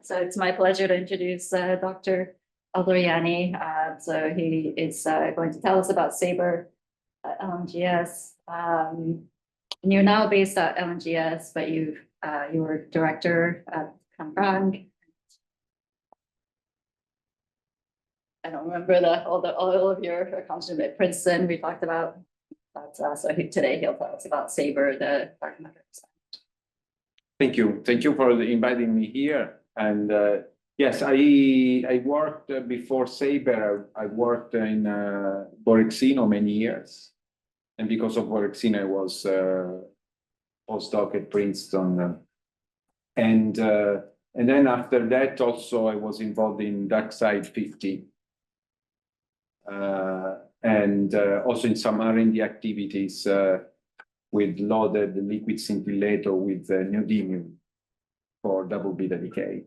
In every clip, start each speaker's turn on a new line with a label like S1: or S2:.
S1: So it's my pleasure to introduce Dr. Aldo Ianni. So he is going to tell us about SABRE LNGS. And you're now based at LNGS, but you were director at Canberra. I don't remember all of your accomplishments at Princeton we talked about. But today he'll tell us about SABRE, the dark matter.
S2: Thank you. Thank you for inviting me here. And yes, I worked before SABRE. I worked in Borexino many years. And because of Borexino, I was postdoc at Princeton. And then after that, also, I was involved in DarkSide 50. And also in some R&D activities with loaded liquid scintillator with neodymium for double beta decay.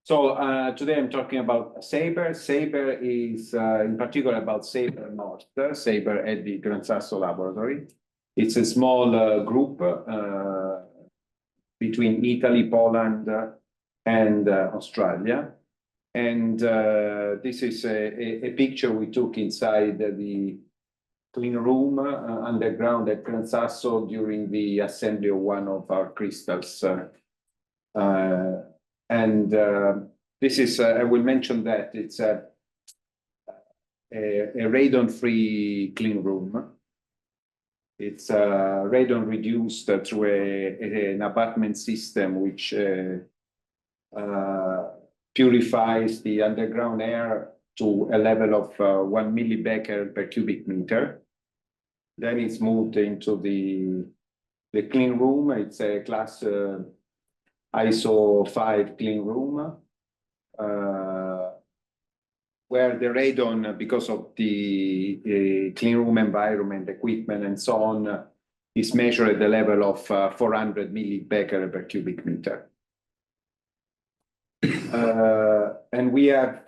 S2: So today I'm talking about SABRE. SABRE is in particular about SABRE North, SABRE at the Gran Sasso Laboratory. It's a small group between Italy, Poland, and Australia. And this is a picture we took inside the clean room underground at Gran Sasso during the assembly of one of our crystals. This is, I will mention that it's a radon-free clean room. It's radon reduced through an abatement system which purifies the underground air to a level of 1 millibecquerel per cubic meter. Then it's moved into the clean room. It's a class ISO 5 clean room, where the radon, because of the clean room environment, equipment, and so on, is measured at the level of 400 millibecquerel per cubic meter. And we have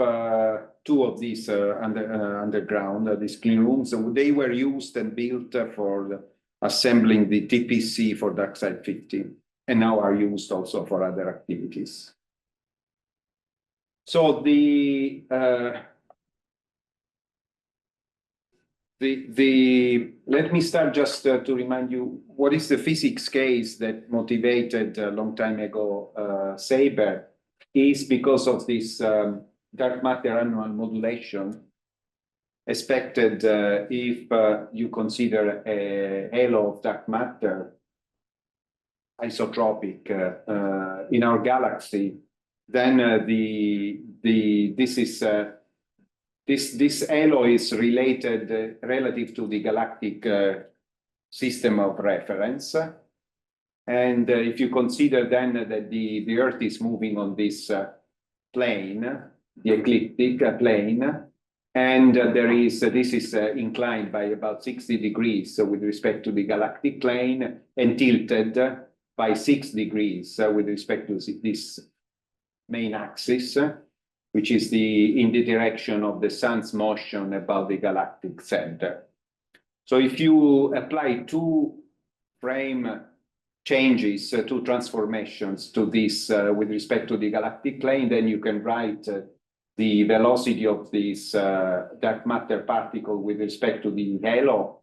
S2: two of these underground, these clean rooms. So they were used and built for assembling the TPC for DarkSide 50, and now are used also for other activities. So let me start just to remind you what is the physics case that motivated a long time ago SABRE is because of this dark matter annual modulation expected if you consider a halo of dark matter isotropic in our galaxy, then this halo is related relative to the galactic system of reference. And if you consider then that the Earth is moving on this plane, the ecliptic plane, and this is inclined by about 60 degrees with respect to the galactic plane and tilted by 6 degrees with respect to this main axis, which is in the direction of the sun's motion about the galactic center. So if you apply two frame changes, two transformations to this with respect to the galactic plane, then you can write the velocity of this dark matter particle with respect to the halo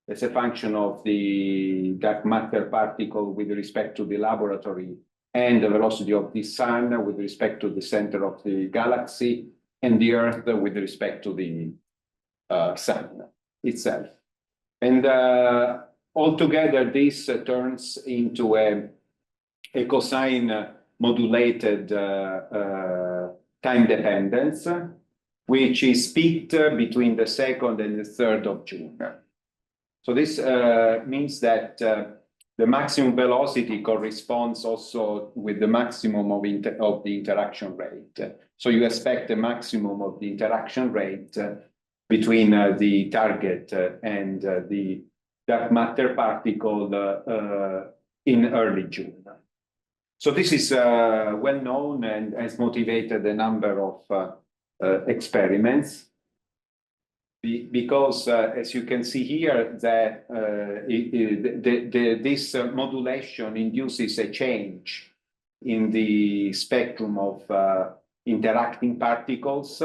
S2: as a function of the dark matter particle with respect to the laboratory, and the velocity of the sun with respect to the center of the galaxy, and the Earth with respect to the sun itself. And altogether, this turns into a cosine modulated time dependence, which is peaked between the 2nd and the 3rd of June. So this means that the maximum velocity corresponds also with the maximum of the interaction rate. So you expect a maximum of the interaction rate between the target and the dark matter particle in early June. So this is well known and has motivated a number of experiments. Because as you can see here, that this modulation induces a change in the spectrum of interacting particles,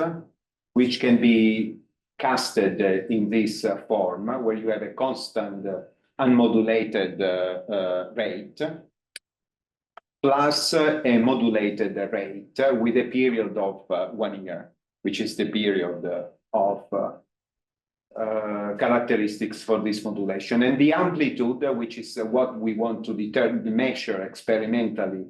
S2: which can be casted in this form, where you have a constant unmodulated rate, plus a modulated rate with a period of 1 year, which is the period of characteristics for this modulation. And the amplitude, which is what we want to measure experimentally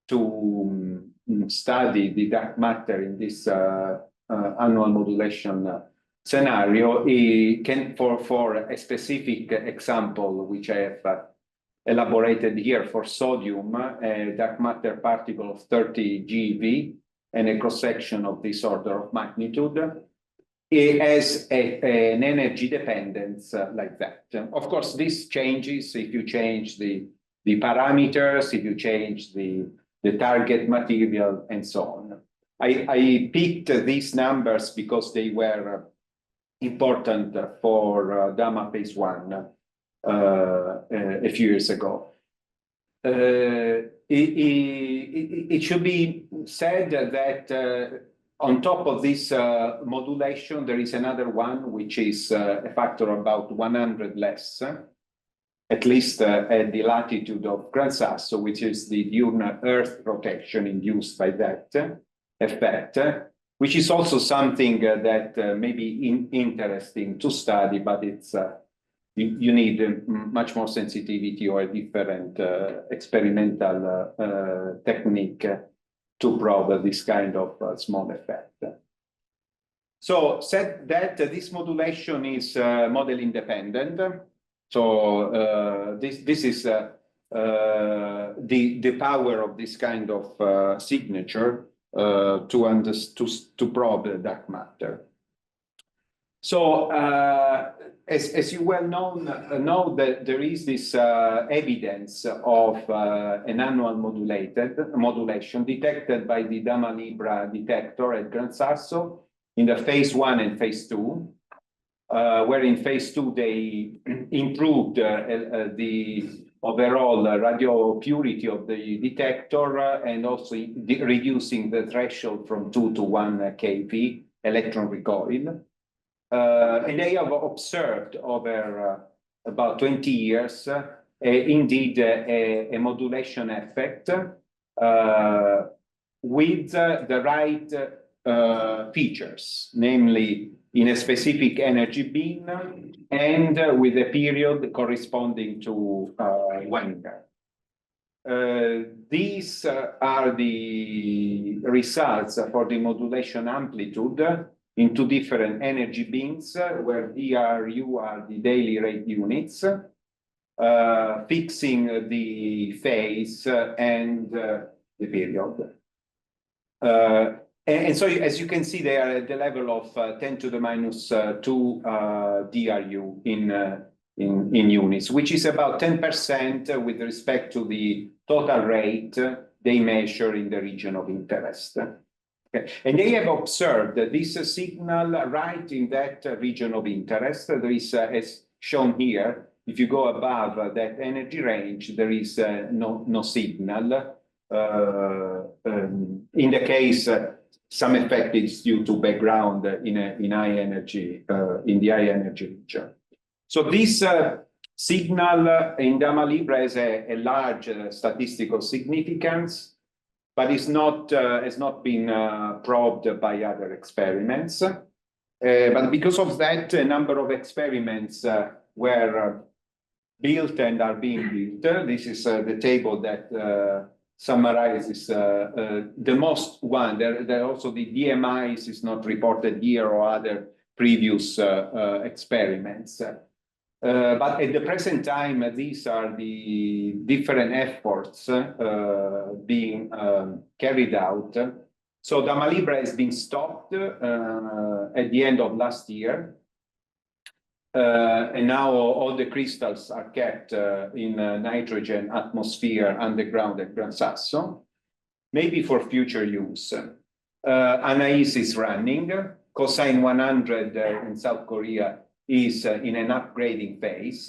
S2: to study the dark matter in this annual modulation scenario, can for a specific example, which I have elaborated here for sodium, a dark matter particle of 30 GeV and a cross-section of this order of magnitude. It has an energy dependence like that. Of course, this changes if you change the parameters, if you change the target material, and so on. I picked these numbers because they were important for Dama phase 1 a few years ago. It should be said that on top of this modulation, there is another one, which is a factor about 100 less, at least at the latitude of Gran Sasso, which is the diurnal Earth rotation induced by that effect, which is also something that may be interesting to study, but it's you need much more sensitivity or a different experimental technique to probe this kind of small effect. So said that this modulation is model independent. So this is the power of this kind of signature to probe the dark matter. So as you well know that there is this evidence of an annual modulation detected by the Dama Libra detector at Gran Sasso in the phase 1 and phase 2, where in phase 2 they improved the overall radio purity of the detector and also reducing the threshold from 2 to 1 kV electron recoil. And they have observed over about 20 years, indeed, a modulation effect with the right features, namely in a specific energy beam and with a period corresponding to 1 year. These are the results for the modulation amplitude in 2 different energy beams, where DRU are the daily rate units, fixing the phase and the period. And so, as you can see, they are at the level of 10 to the minus 2 DRU in units, which is about 10% with respect to the total rate they measure in the region of interest. Okay. And they have observed that this signal right in that region of interest. There is, as shown here, if you go above that energy range, there is no signal. In the case, some effect is due to background in high energy, in the high energy region. So this signal in Dama Libra has a large statistical significance, but it's not has not been probed by other experiments. But because of that, a number of experiments were built and are being built. This is the table that summarizes the most one. There also the DMIs is not reported here or other previous experiments. But at the present time, these are the different efforts being carried out. So Dama Libra has been stopped at the end of last year. And now all the crystals are kept in nitrogen atmosphere underground at Gran Sasso, maybe for future use. Anais is running. Cosine 100 in South Korea is in an upgrading phase.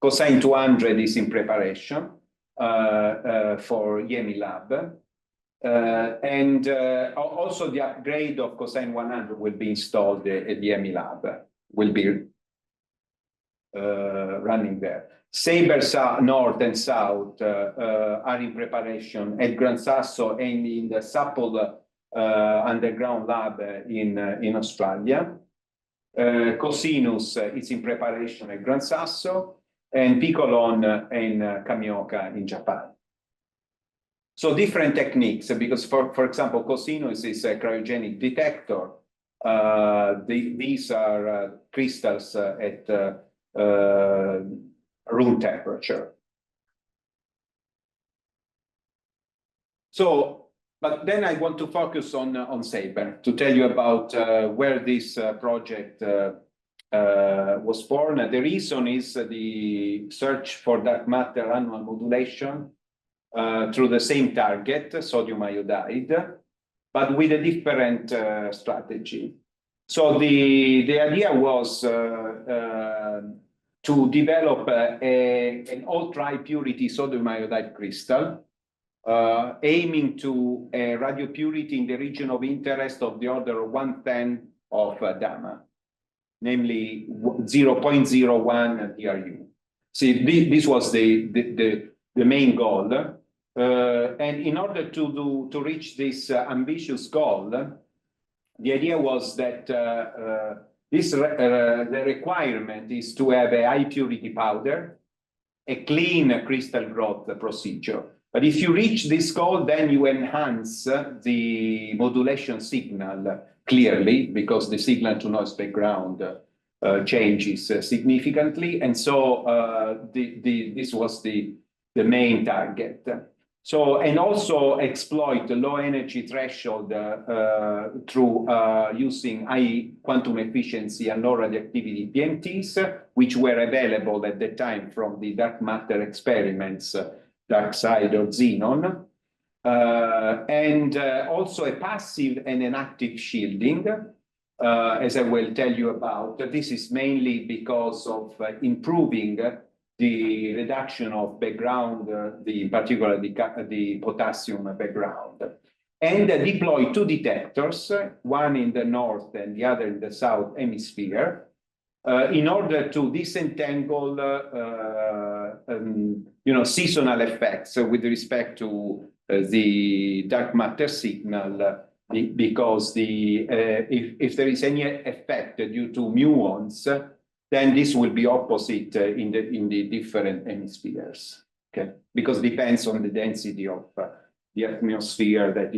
S2: Cosine 200 is in preparation. for Yale Lab. Also the upgrade of Cosine 100 will be installed at the Yale Lab, will be running there. SABRE North and South are in preparation at Gran Sasso and in the Supple underground lab in Australia. Cosinus is in preparation at Gran Sasso, and Piccolon and Kamioka in Japan. So different techniques, because for example, Cosinus is a cryogenic detector. These are crystals at room temperature. So, but then I want to focus on SABRE to tell you about where this project was born. The reason is the search for dark matter annual modulation through the same target, sodium iodide, but with a different strategy. So the idea was to develop an ultra-high purity sodium iodide crystal, aiming to a radio purity in the region of interest of the order of 1/10 of gamma, namely 0.01 DRU. See, this was the main goal. And in order to reach this ambitious goal, the idea was that the requirement is to have a high purity powder, a clean crystal growth procedure. But if you reach this goal, then you enhance the modulation signal clearly, because the signal to noise background changes significantly. And so this was the main target. So, and also exploit the low energy threshold through using high quantum efficiency and low radioactivity PMTs, which were available at the time from the dark matter experiments, dark side or xenon, and also a passive and an active shielding, as I will tell you about. This is mainly because of improving the reduction of background, in particular the potassium background, and deploy two detectors, one in the north and the other in the south hemisphere, in order to disentangle seasonal effects with respect to the dark matter signal, because if there is any effect due to muons, then this will be opposite in the different hemispheres, okay? Because it depends on the density of the atmosphere that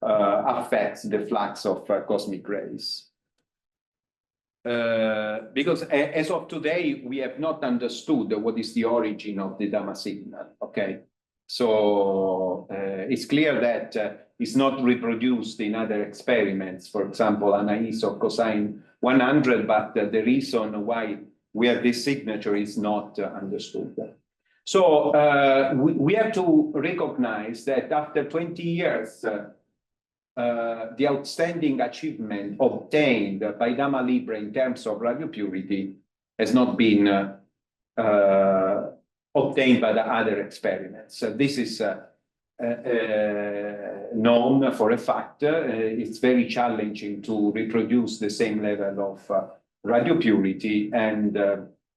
S2: affects the flux of cosmic rays. Because as of today, we have not understood what is the origin of the gamma signal, okay? So it's clear that it's not reproduced in other experiments, for example, Anais or cosine 100, but the reason why we have this signature is not understood. So we have to recognize that after 20 years, the outstanding achievement obtained by Gamma Libre in terms of radio purity has not been obtained by the other experiments. So this is known for a fact. It's very challenging to reproduce the same level of radio purity, and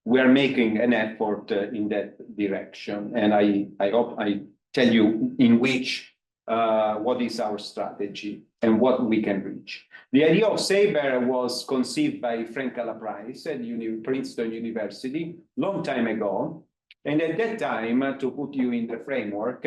S2: we are making an effort in that direction. And I hope I tell you in which what is our strategy and what we can reach. The idea of SABRE was conceived by Frank Calaprice at Princeton University long time ago. And at that time, to put you in the framework,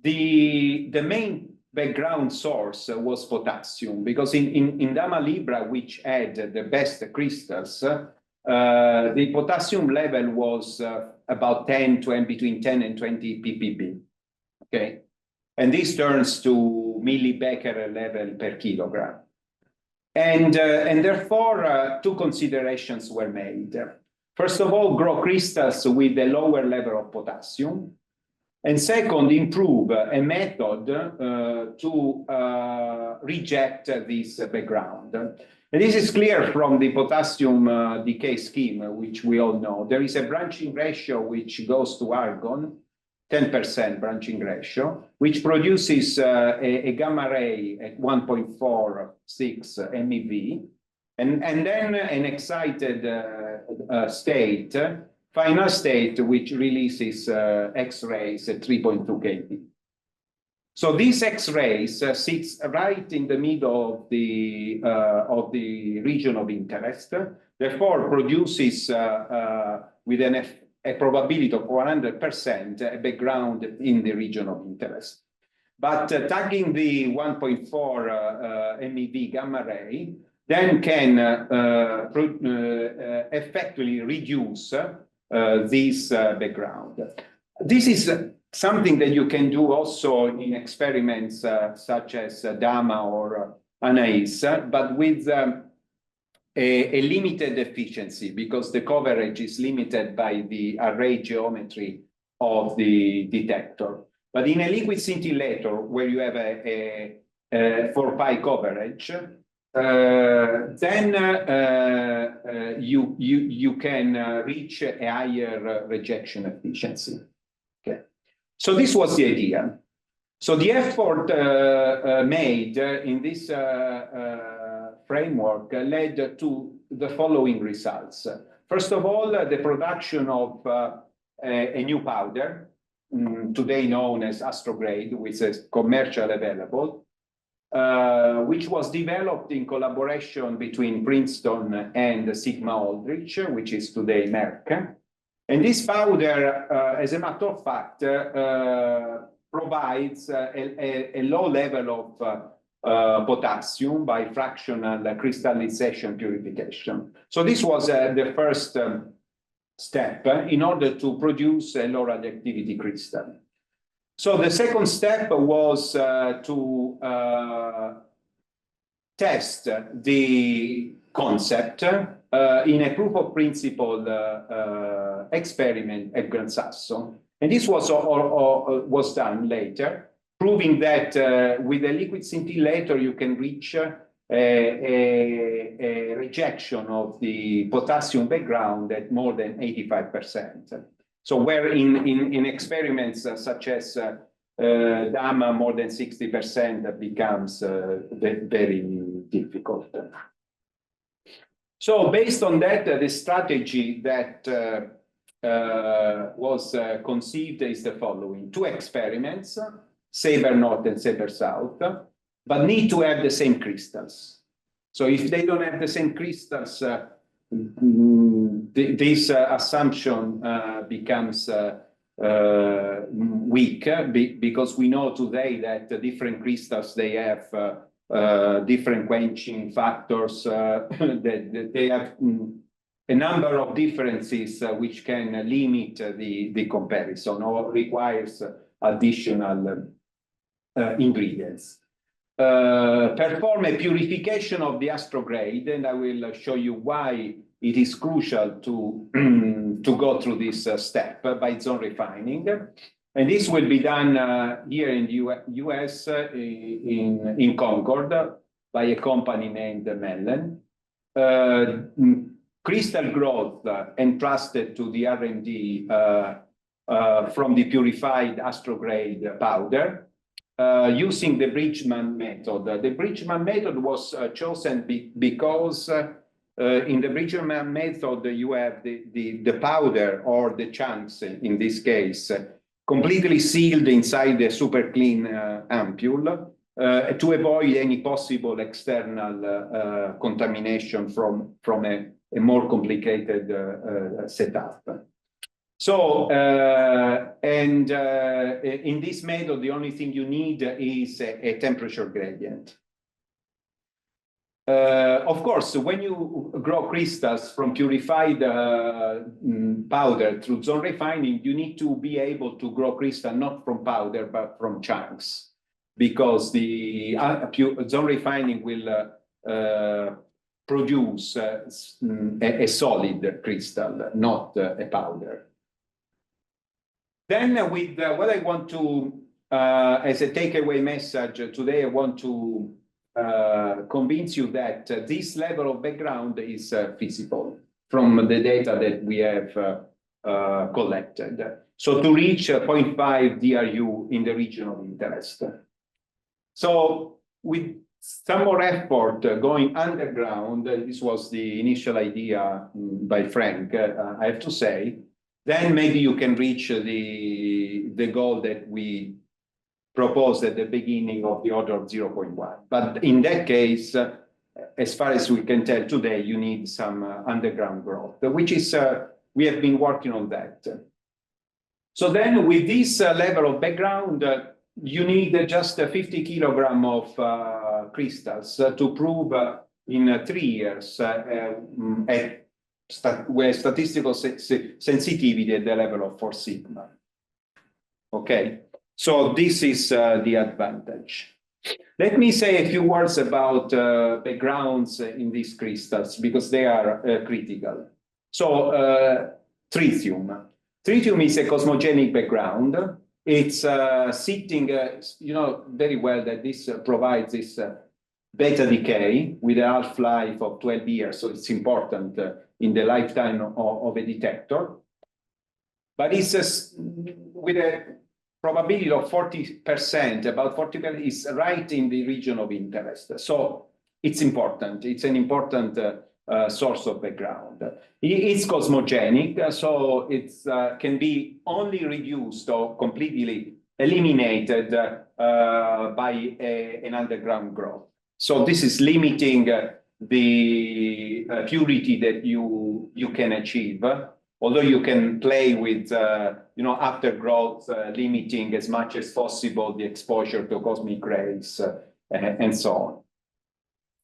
S2: the main background source was potassium, because in Gamma Libre, which had the best crystals, the potassium level was about between 10 and 20 ppb, okay? And this turns to millibecquerel level per kilogram. And therefore, two considerations were made. First of all, grow crystals with a lower level of potassium. And second, improve a method to reject this background. And this is clear from the potassium decay scheme, which we all know. There is a branching ratio which goes to argon, 10% branching ratio, which produces a gamma ray at 1.46 MeV, and then an excited state, final state, which releases X-rays at 3.2 keV. So these X-rays sits right in the middle of the region of interest, therefore produces with a probability of 100% a background in the region of interest. But tagging the 1.4 MeV gamma ray then can effectively reduce this background. This is something that you can do also in experiments such as DAMA or ANAIS, but with a limited efficiency because the coverage is limited by the array geometry of the detector. But in a liquid scintillator, where you have a 4 pi coverage, then you can reach a higher rejection efficiency. Okay. So this was the idea. So the effort made in this framework led to the following results. First of all, the production of a new powder, today known as astrograde, which is commercially available, which was developed in collaboration between Princeton and Sigma Aldrich, which is today Merck. And this powder, as a matter of fact, provides a low level of potassium by fractional crystallization purification. So this was the first step in order to produce a low radioactivity crystal. So the second step was to test the concept in a proof of principle experiment at Gran Sasso. And this was done later, proving that with a liquid scintillator you can reach a rejection of the potassium background at more than 85%. So where in experiments such as DAMA, more than 60% becomes very difficult. So based on that, the strategy that was conceived is the following. 2 experiments, SABRE North and SABRE South, but need to have the same crystals. So if they don't have the same crystals, this assumption becomes weak because we know today that the different crystals, they have different quenching factors, that they have a number of differences which can limit the comparison or requires additional ingredients. Perform a purification of the astrograde, and I will show you why it is crucial to go through this step by zone refining. And this will be done here in the US, in Concord, by a company named Mellon. Crystal growth entrusted to the R&D from the purified astrograde powder. Using the Bridgman method. The Bridgman method was chosen because in the Bridgman method, you have the powder or the chunks, in this case, completely sealed inside the super clean ampule to avoid any possible external contamination from a more complicated setup. So, in this method, the only thing you need is a temperature gradient. Of course, when you grow crystals from purified powder through zone refining, you need to be able to grow crystal not from powder, but from chunks, because the zone refining will produce a solid crystal, not a powder. Then with what I want to, as a takeaway message today, I want to convince you that this level of background is feasible from the data that we have collected. So to reach 0.5 DRU in the region of interest. So with some more effort going underground, this was the initial idea by Frank, I have to say, then maybe you can reach the goal that we proposed at the beginning of the order of 0.1. But in that case, as far as we can tell today, you need some underground growth, which is, we have been working on that. So then with this level of background, you need just 50 kilogram of crystals to prove in 3 years where statistical sensitivity at the level of 4 sigma. Okay, so this is the advantage. Let me say a few words about backgrounds in these crystals because they are critical. So tritium. Tritium is a cosmogenic background. It's sitting, you know, very well that this provides this beta decay with a half-life of 12 years. So it's important in the lifetime of a detector. But it's with a probability of 40%, about 40% is right in the region of interest. So it's important. It's an important source of background. It's cosmogenic, so it can be only reduced or completely eliminated by an underground growth. So this is limiting the purity that you can achieve, although you can play with, you know, after growth, limiting as much as possible the exposure to cosmic rays and so on.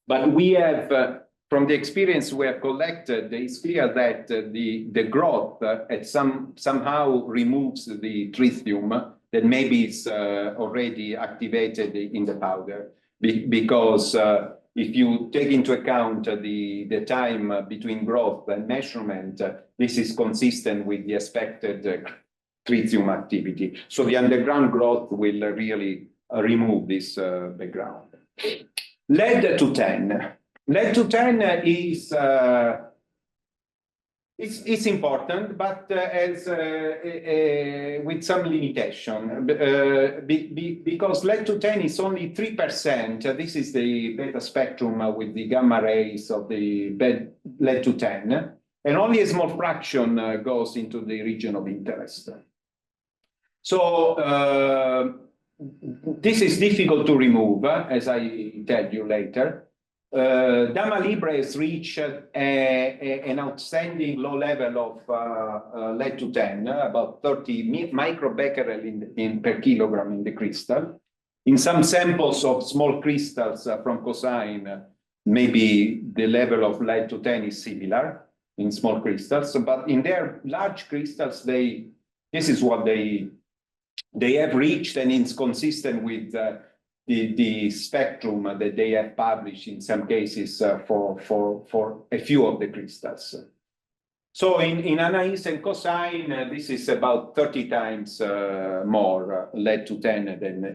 S2: But we have, from the experience we have collected, it's clear that the growth somehow removes the tritium that maybe is already activated in the powder. Because if you take into account the time between growth and measurement, this is consistent with the expected tritium activity. So the underground growth will really remove this background. Lead-210. Lead-210 is it's important, but as with some limitation, because lead-210 is only 3%. This is the beta spectrum with the gamma rays of the lead-210, and only a small fraction goes into the region of interest. So this is difficult to remove, as I tell you later. Gamma Libra has reached an outstanding low level of lead-210, about 30 microbecquerel per kilogram in the crystal. In some samples of small crystals from cosine, maybe the level of lead-210 is similar in small crystals, but in their large crystals, this is what they have reached, and it's consistent with the spectrum that they have published in some cases for a few of the crystals. So in Anais and cosine, this is about 30 times more lead-210 than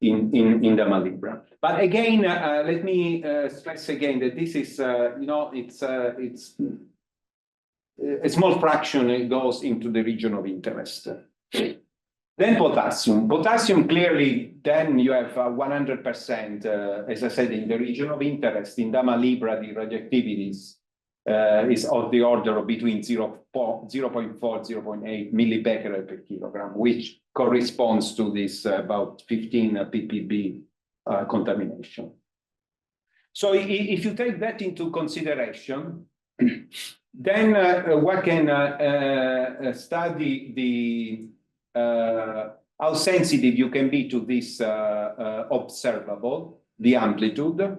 S2: in Gamma Libra. But again, let me stress again that this is, you know, it's a small fraction. It goes into the region of interest. Then potassium. Potassium, clearly, then you have 100%, as I said, in the region of interest. In Gamma Libra, the radioactivity is of the order of between 0.4, 0.8 millibecquerel per kilogram, which corresponds to this about 15 ppb contamination. So if you take that into consideration, then one can study the how sensitive you can be to this observable, the amplitude,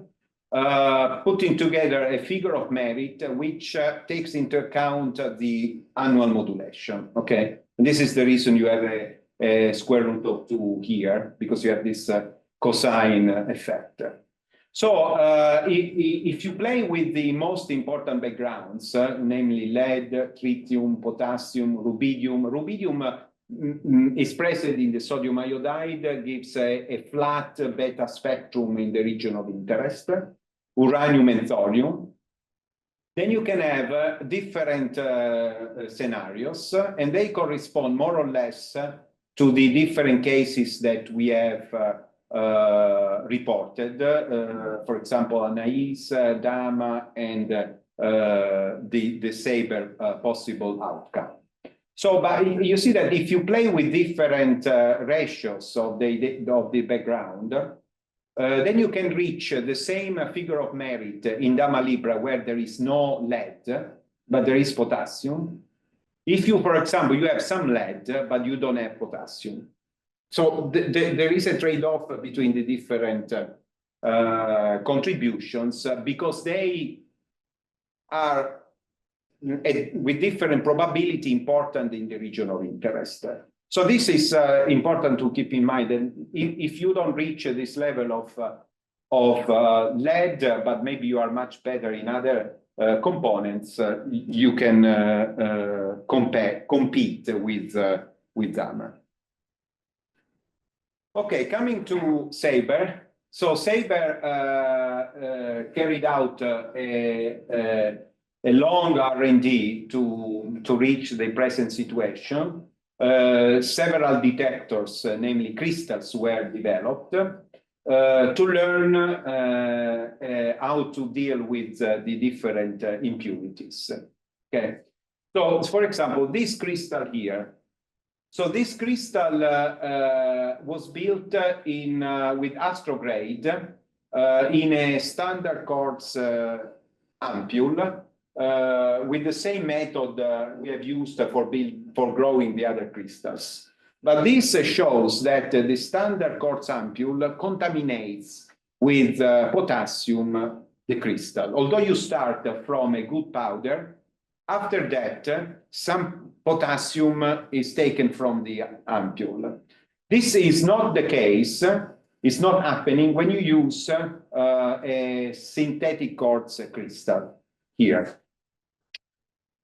S2: putting together a figure of merit which takes into account the annual modulation. Okay, and this is the reason you have a square root of 2 here, because you have this cosine effect. So if you play with the most important backgrounds, namely lead, tritium, potassium, rubidium, is present in the sodium iodide, gives a flat beta spectrum in the region of interest, uranium and thorium. Then you can have different scenarios, and they correspond more or less to the different cases that we have reported. For example, Anais, Dama, and the SABRE possible outcome. So, but you see that if you play with different ratios of the background, then you can reach the same figure of merit in Dama Libra where there is no lead, but there is potassium. If you, for example, you have some lead, but you don't have potassium. So there is a trade-off between the different contributions because they are with different probability important in the region of interest. So this is important to keep in mind. And if you don't reach this level of lead, but maybe you are much better in other components, you can compete with Dama. Okay, coming to SABRE. So SABRE carried out a long R&D to reach the present situation. Several detectors, namely crystals, were developed to learn how to deal with the different impurities. Okay, so for example, this crystal here. So this crystal was built in with astrograde in a standard quartz ampule. With the same method we have used for growing the other crystals. But this shows that the standard quartz ampule contaminates with potassium the crystal. Although you start from a good powder, after that, some potassium is taken from the ampule. This is not the case. It's not happening when you use a synthetic quartz crystal here.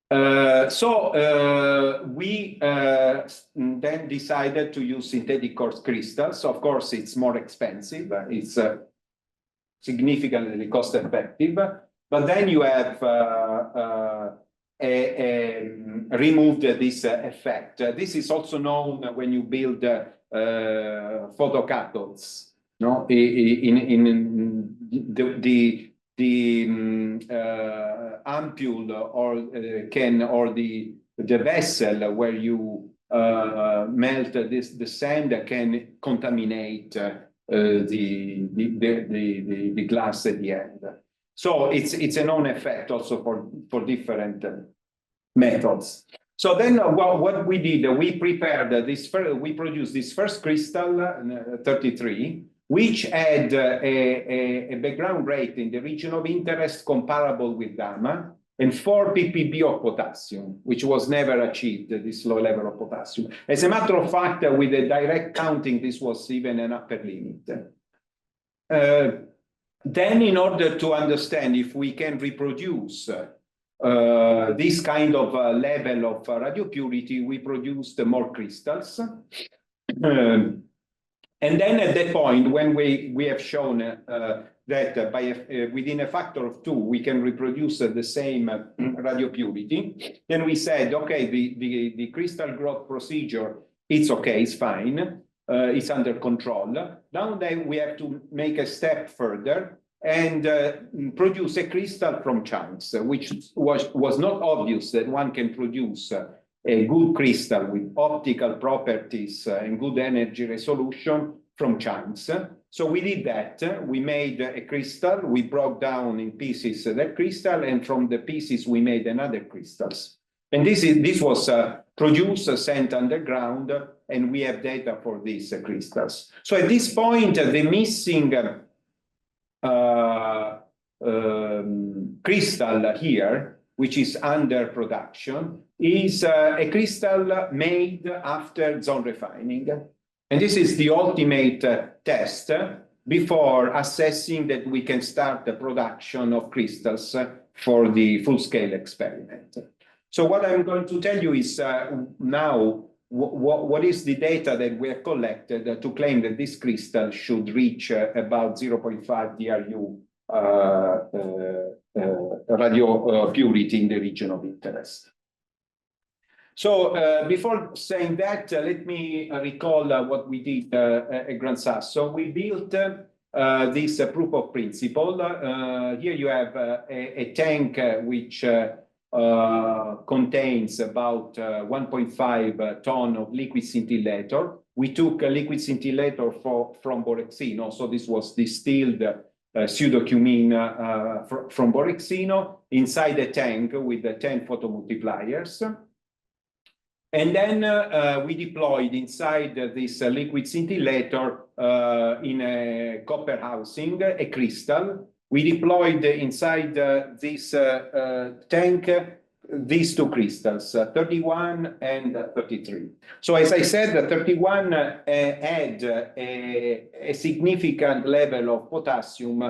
S2: We then decided to use synthetic quartz crystals. Of course, it's more expensive. It's significantly cost effective. But then you have removed this effect. This is also known when you build photocathodes. No, in the ampule or the vessel where you melt the sand can contaminate the glass at the end. So it's a known effect also for different methods. So then what we did, we prepared this we produced this first crystal 33, which had a background rate in the region of interest comparable with Dama, and 4 ppb of potassium, which was never achieved, this low level of potassium. As a matter of fact, with a direct counting, this was even an upper limit. Then, in order to understand if we can reproduce this kind of level of radio purity, we produced more crystals. And then at that point, when we have shown that within a factor of 2, we can reproduce the same radio purity, then we said, okay, the crystal growth procedure, it's okay, it's fine, it's under control. Now then we have to make a step further and produce a crystal from chunks, which was not obvious that one can produce a good crystal with optical properties and good energy resolution from chunks. So we did that. We made a crystal. We broke down in pieces that crystal, and from the pieces we made another crystals. And this was produced, sent underground, and we have data for these crystals. So at this point, the missing crystal here, which is under production, is a crystal made after zone refining. And this is the ultimate test before assessing that we can start the production of crystals for the full-scale experiment. So what I'm going to tell you is now what is the data that we have collected to claim that this crystal should reach about 0.5 DRU radio purity in the region of interest. So before saying that, let me recall what we did at Gran Sasso. We built this proof of principle. Here you have a tank which contains about 1.5 ton of liquid scintillator. We took a liquid scintillator from Borexino, so this was distilled pseudocumene from Borexino inside a tank with 10 photomultipliers. And then we deployed inside this liquid scintillator in a copper housing, a crystal. We deployed inside this tank these two crystals, 31 and 33. So as I said, 31 had a significant level of potassium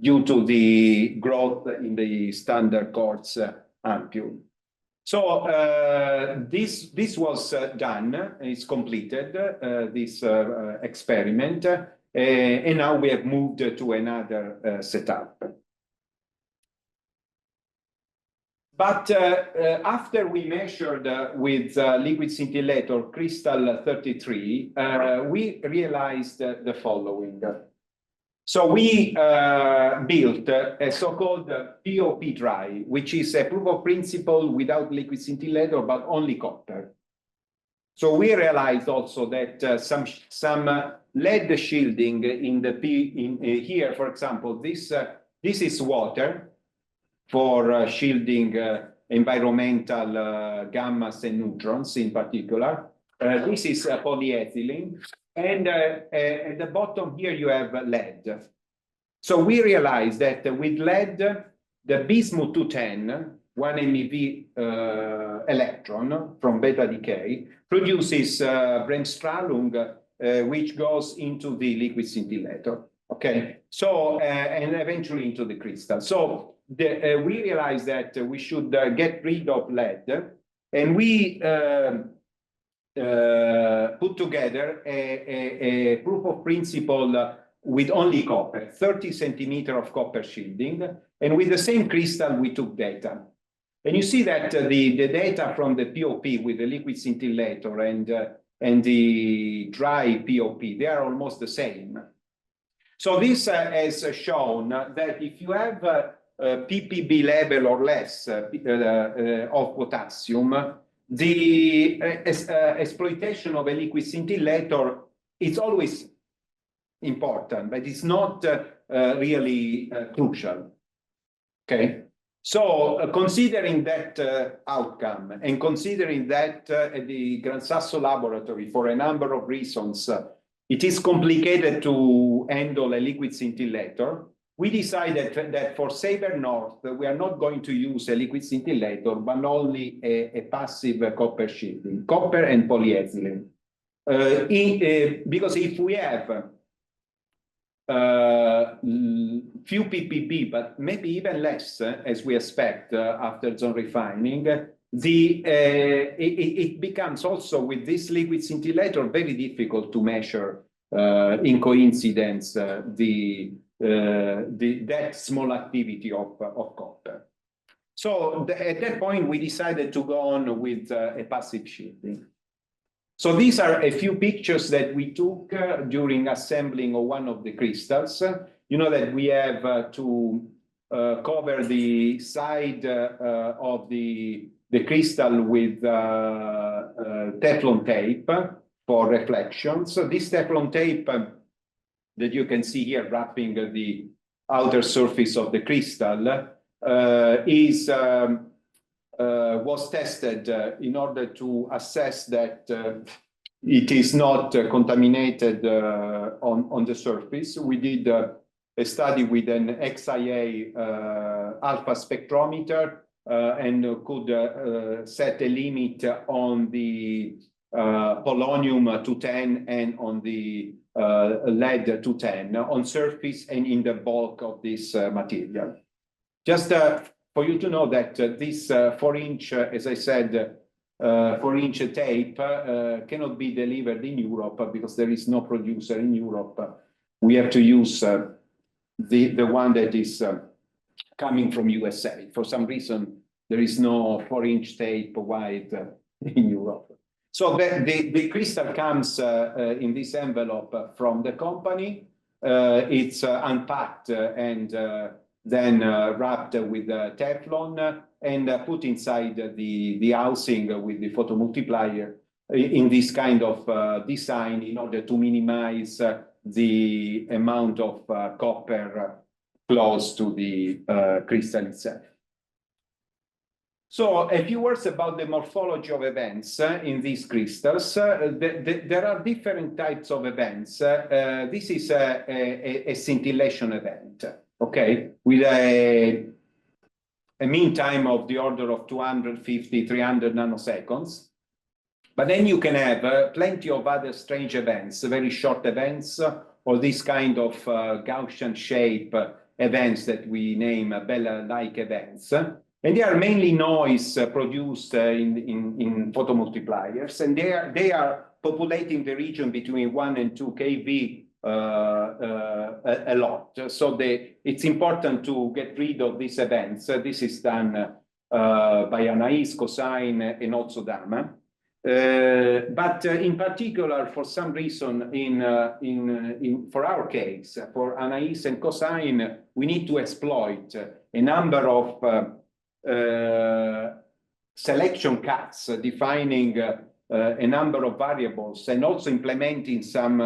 S2: due to the growth in the standard quartz ampule. So this was done, it's completed, this experiment, and now we have moved to another setup. But after we measured with liquid scintillator crystal 33, we realized the following. So we built a so-called POP dry, which is a proof of principle without liquid scintillator, but only copper. So we realized also that some lead shielding in the here, for example, this is water for shielding environmental gammas and neutrons in particular. This is polyethylene. And at the bottom here, you have lead. So we realized that with lead, the bismuth 210, 1 MeV electron from beta decay, produces Bremsstrahlung, which goes into the liquid scintillator. Okay, so and eventually into the crystal. So we realized that we should get rid of lead, and we put together a proof of principle with only copper, 30 centimeters of copper shielding, and with the same crystal we took data. And you see that the data from the POP with the liquid scintillator and the dry POP, they are almost the same. So this has shown that if you have ppb level or less of potassium, the exploitation of a liquid scintillator is always important, but it's not really crucial. Okay, so considering that outcome and considering that at the Gran Sasso laboratory, for a number of reasons, it is complicated to handle a liquid scintillator, we decided that for SABRE North, we are not going to use a liquid scintillator, but only a passive copper shielding, copper and polyethylene. Because if we have few ppb, but maybe even less, as we expect after zone refining, it becomes also with this liquid scintillator very difficult to measure in coincidence that small activity of copper. So at that point, we decided to go on with a passive shielding. So these are a few pictures that we took during assembling of one of the crystals. You know that we have to cover the side of the crystal with Teflon tape for reflection. So this Teflon tape that you can see here wrapping the outer surface of the crystal was tested in order to assess that it is not contaminated on the surface. We did a study with an XIA alpha spectrometer and could set a limit on the polonium 210 and on the lead 210 on surface and in the bulk of this material. Just for you to know that this 4-inch, as I said, 4-inch tape cannot be delivered in Europe because there is no producer in Europe. We have to use the one that is coming from USA. For some reason, there is no 4-inch tape wide in Europe. So the crystal comes in this envelope from the company. It's unpacked and then wrapped with Teflon and put inside the housing with the photomultiplier in this kind of design in order to minimize the amount of copper close to the crystal itself. So a few words about the morphology of events in these crystals. There are different types of events. This is a scintillation event, okay, with a mean time of the order of 250, 300 nanoseconds. But then you can have plenty of other strange events, very short events, or this kind of Gaussian shape events that we name Bell-like events. And they are mainly noise produced in photomultipliers, and they are populating the region between 1 and 2 keV a lot. So it's important to get rid of these events. This is done by Anais, cosine, and also gamma. But in particular, for some reason, for our case, for Anais and cosine, we need to exploit a number of selection cuts defining a number of variables and also implementing some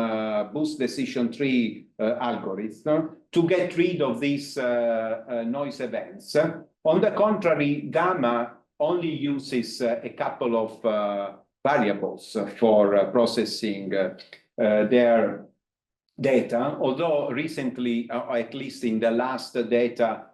S2: boost decision tree algorithm to get rid of these noise events. On the contrary, gamma only uses a couple of variables for processing their data, although recently, or at least in the last data,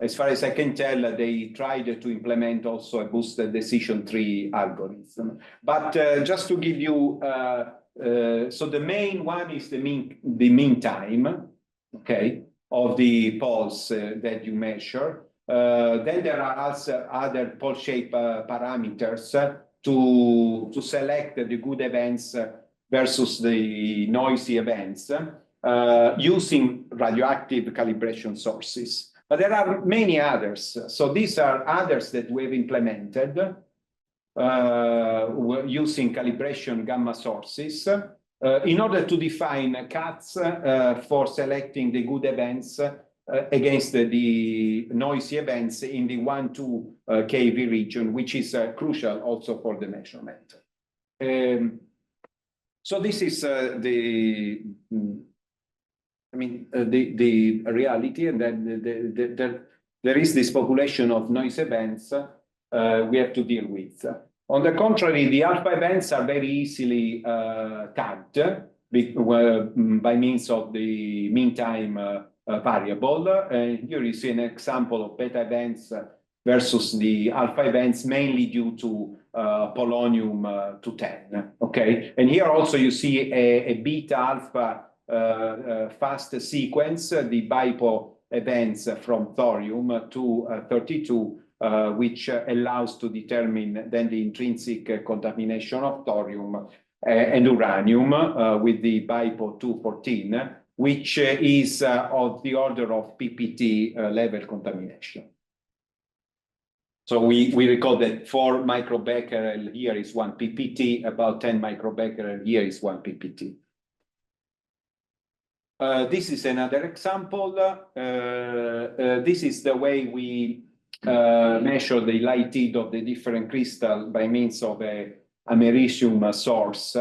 S2: as far as I can tell, they tried to implement also a boosted decision tree algorithm. But just to give you, so the main one is the mean time, okay, of the poles that you measure. Then there are also other pole shape parameters to select the good events versus the noisy events using radioactive calibration sources. But there are many others. So these are others that we've implemented using calibration gamma sources in order to define cuts for selecting the good events against the noisy events in the 1-2 keV region, which is crucial also for the measurement. So this is the reality, and then there is this population of noise events we have to deal with. On the contrary, the alpha events are very easily tagged by means of the mean time variable. Here you see an example of beta events versus the alpha events, mainly due to polonium-210. Okay, and here also you see a beta alpha fast sequence, the BIPO events from thorium-232, which allows to determine then the intrinsic contamination of thorium and uranium with the BIPO-214, which is of the order of PPT level contamination. So we recall that 4 microbecquerel here is 1 PPT, about 10 microbecquerel here is 1 PPT. This is another example. This is the way we measure the light heat of the different crystal by means of a americium source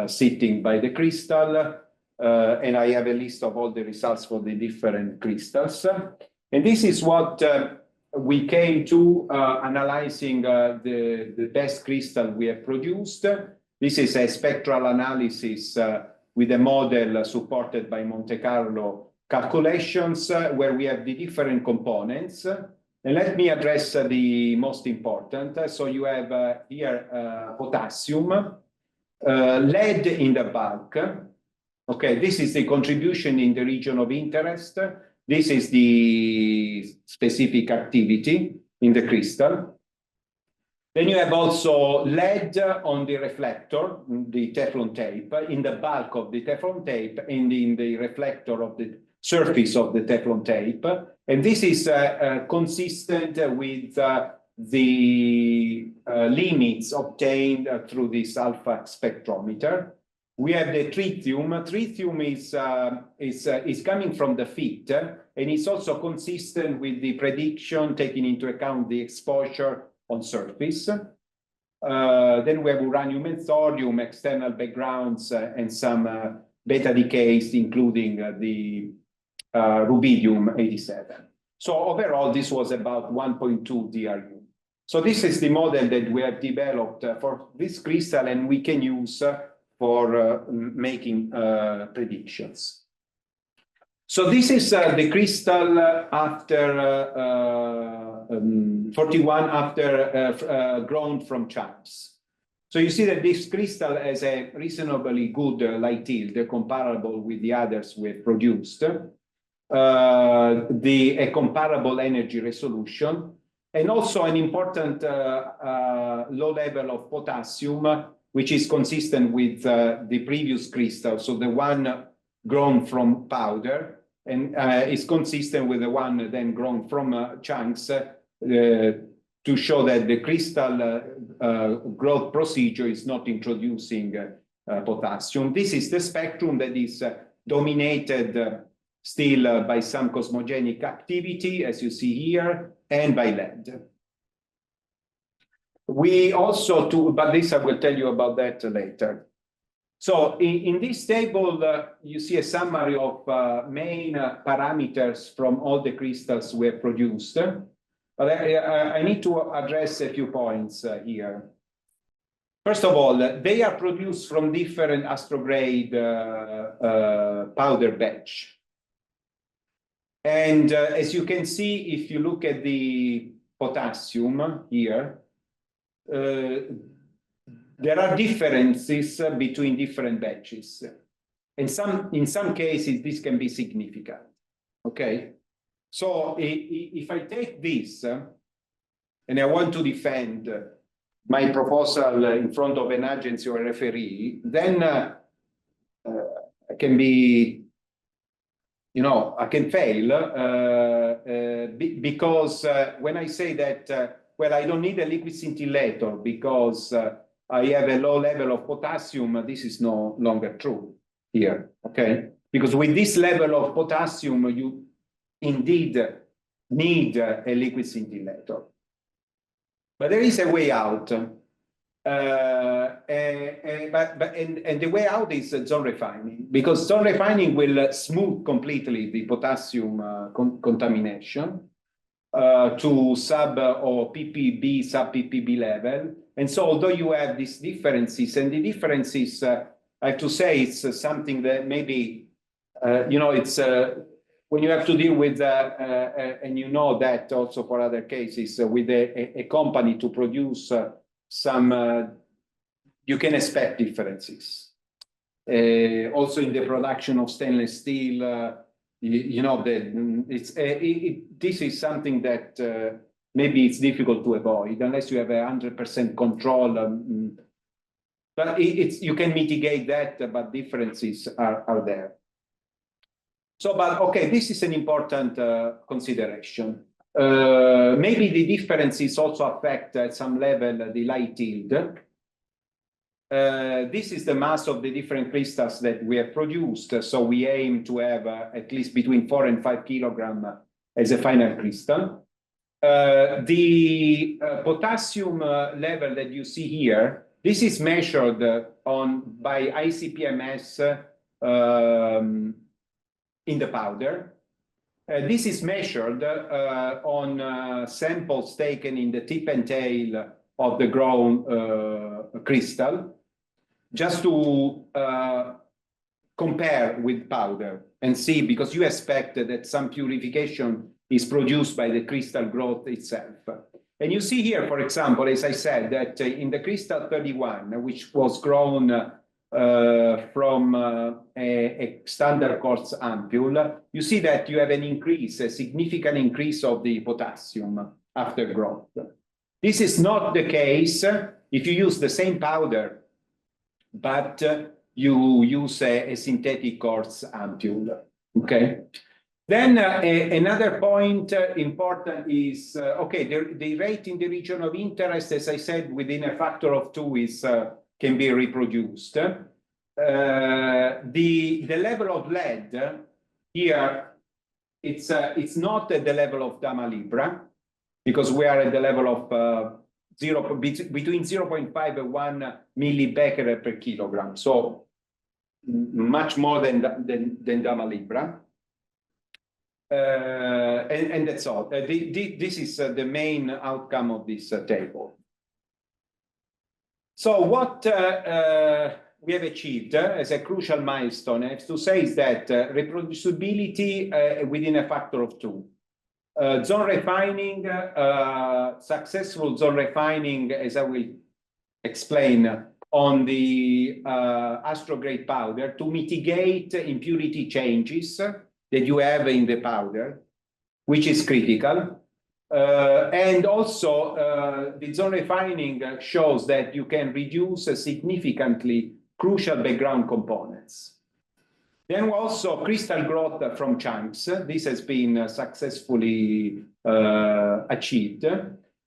S2: sitting by the crystal. And I have a list of all the results for the different crystals. And this is what we came to analyzing the best crystal we have produced. This is a spectral analysis with a model supported by Monte Carlo calculations where we have the different components. And let me address the most important. So you have here potassium, lead in the bulk. Okay, this is the contribution in the region of interest. This is the specific activity in the crystal. Then you have also lead on the reflector, the Teflon tape, in the bulk of the Teflon tape and in the reflector of the surface of the Teflon tape. And this is consistent with the limits obtained through this alpha spectrometer. We have the tritium. Tritium is coming from the FIT, and it's also consistent with the prediction taking into account the exposure on surface. Then we have uranium and thorium, external backgrounds, and some beta decays, including the rubidium-87. So overall, this was about 1.2 DRU. So this is the model that we have developed for this crystal, and we can use for making predictions. So this is the crystal after 41 after grown from chunks. So you see that this crystal has a reasonably good light yield, comparable with the others we've produced, a comparable energy resolution, and also an important low level of potassium, which is consistent with the previous crystal, so the one grown from powder, and is consistent with the one then grown from chunks to show that the crystal growth procedure is not introducing potassium. This is the spectrum that is dominated still by some cosmogenic activity, as you see here, and by lead. We also, but this I will tell you about that later. So in this table, you see a summary of main parameters from all the crystals we have produced. But I need to address a few points here. First of all, they are produced from different astrograde powder batch. And as you can see, if you look at the potassium here, there are differences between different batches. And in some cases, this can be significant. Okay? So if I take this, and I want to defend my proposal in front of an agency or a referee, then I can be, I can fail because when I say that, well, I don't need a liquid scintillator because I have a low level of potassium, this is no longer true here, okay? Because with this level of potassium, you indeed need a liquid scintillator. But there is a way out. And the way out is zone refining, because zone refining will smooth completely the potassium contamination to sub or PPB, sub PPB level. And so although you have these differences, and the differences, I have to say, it's something that maybe, it's when you have to deal with, and you know that also for other cases, with a company to produce some, you can expect differences. Also in the production of stainless steel, this is something that maybe it's difficult to avoid unless you have 100% control. But you can mitigate that, but differences are there. So, but okay, this is an important consideration. Maybe the differences also affect at some level the light yield. This is the mass of the different crystals that we have produced. So we aim to have at least between 4 and 5 kilograms as a final crystal. The potassium level that you see here, this is measured by ICP-MS in the powder. This is measured on samples taken in the tip and tail of the grown crystal, just to compare with powder and see, because you expect that some purification is produced by the crystal growth itself. And you see here, for example, as I said, that in the crystal 31, which was grown from a standard quartz ampule, you see that you have an increase, a significant increase of the potassium after growth. This is not the case if you use the same powder, but you use a synthetic quartz ampule, okay? Then another point important is, okay, the rate in the region of interest, as I said, within a factor of 2 is can be reproduced. The level of lead here, it's not at the level of Gamma Libra, because we are at the level of between 0.5 and 1 millibecquerel per kilogram, so much more than Gamma Libra. And that's all. This is the main outcome of this table. So what we have achieved as a crucial milestone, I have to say, is that reproducibility within a factor of 2. Zone refining, successful zone refining, as I will explain, on the astrograde powder to mitigate impurity changes that you have in the powder, which is critical. And also, the zone refining shows that you can reduce significantly crucial background components. Then also crystal growth from chunks. This has been successfully achieved.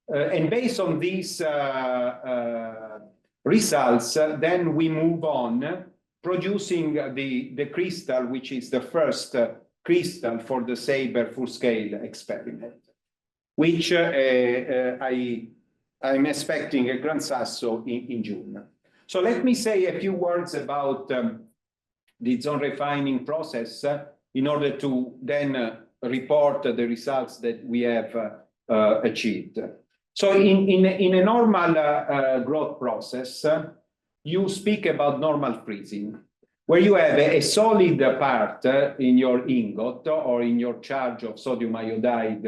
S2: And based on these results, then we move on producing the crystal, which is the first crystal for the SABRE full-scale experiment, which I'm expecting a Gran Sasso in June. So let me say a few words about the zone refining process in order to then report the results that we have achieved. So in a normal growth process, you speak about normal freezing, where you have a solid part in your ingot or in your charge of sodium iodide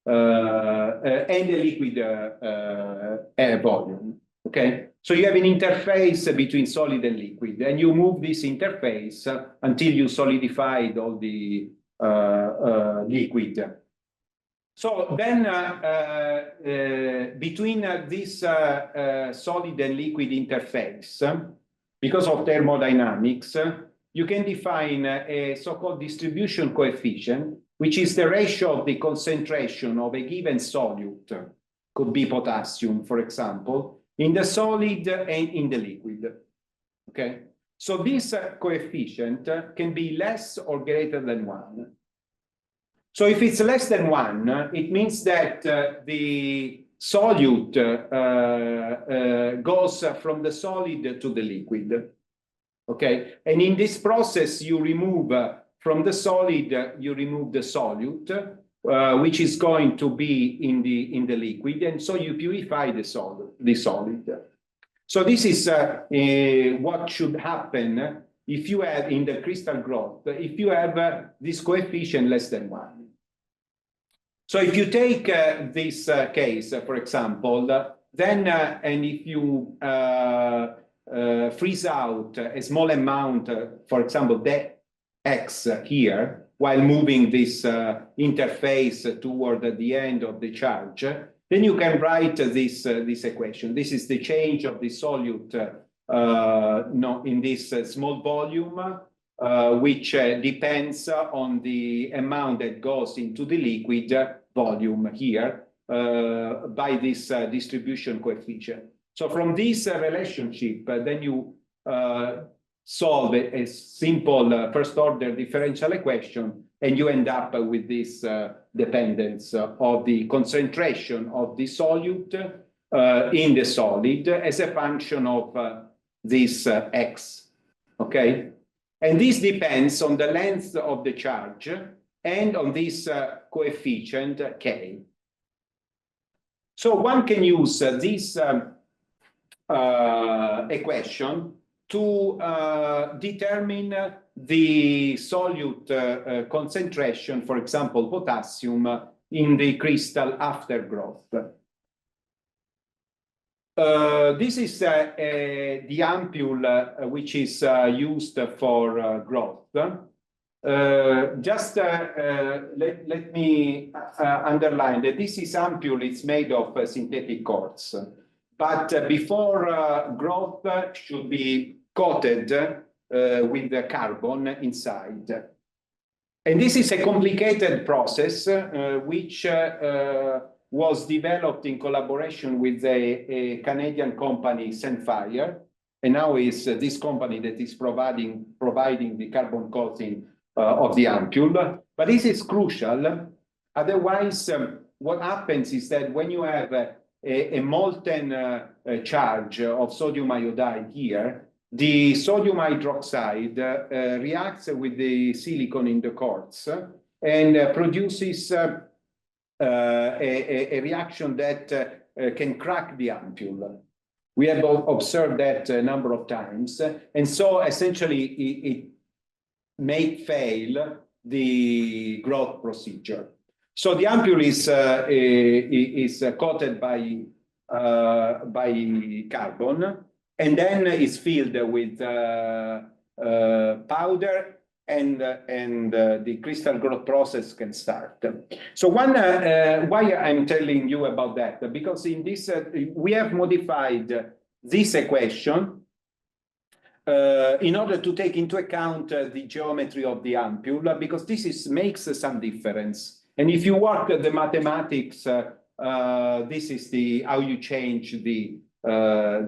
S2: and a liquid air volume, okay? So you have an interface between solid and liquid, and you move this interface until you solidified all the liquid. So then between this solid and liquid interface, because of thermodynamics, you can define a so-called distribution coefficient, which is the ratio of the concentration of a given solute, could be potassium, for example, in the solid and in the liquid, okay? So this coefficient can be less or greater than 1. So if it's less than 1, it means that the solute goes from the solid to the liquid, okay? And in this process, you remove from the solid, you remove the solute, which is going to be in the liquid, and so you purify the solid. So this is what should happen if you have in the crystal growth, if you have this coefficient less than 1. So if you take this case, for example, then and if you freeze out a small amount, for example, the X here, while moving this interface toward the end of the charge, then you can write this equation. This is the change of the solute in this small volume, which depends on the amount that goes into the liquid volume here by this distribution coefficient. So from this relationship, then you solve a simple first-order differential equation, and you end up with this dependence of the concentration of the solute in the solid as a function of this X, okay? And this depends on the length of the charge and on this coefficient K. So one can use this equation to determine the solute concentration, for example, potassium, in the crystal after growth. This is the ampule which is used for growth. let me underline that this is ampule. It's made of synthetic quartz, but before growth should be coated with the carbon inside. And this is a complicated process which was developed in collaboration with a Canadian company, Senfire, and now is this company that is providing the carbon coating of the ampule. But this is crucial. Otherwise, what happens is that when you have a molten charge of sodium iodide here, the sodium hydroxide reacts with the silicon in the quartz and produces a reaction that can crack the ampule. We have observed that a number of times. And so essentially it may fail the growth procedure. So the ampule is coated by carbon, and then is filled with powder, and the crystal growth process can start. So why I'm telling you about that? Because in this, we have modified this equation in order to take into account the geometry of the ampule, because this makes some difference. And if you work the mathematics, this is how you change the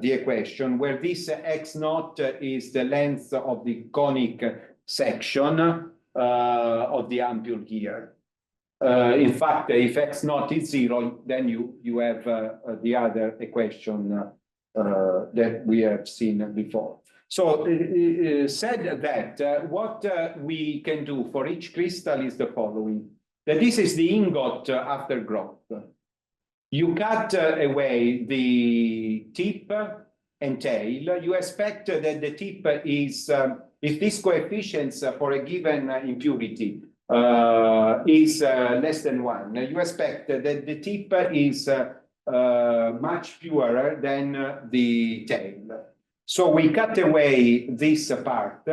S2: equation, where this x naught is the length of the conic section of the ampule here. In fact, if x naught is 0, then you have the other equation that we have seen before. So said that, what we can do for each crystal is the following: that this is the ingot after growth. You cut away the tip and tail. You expect that the tip is, if this coefficients for a given impurity is less than 1, you expect that the tip is much purer than the tail. So we cut away this part.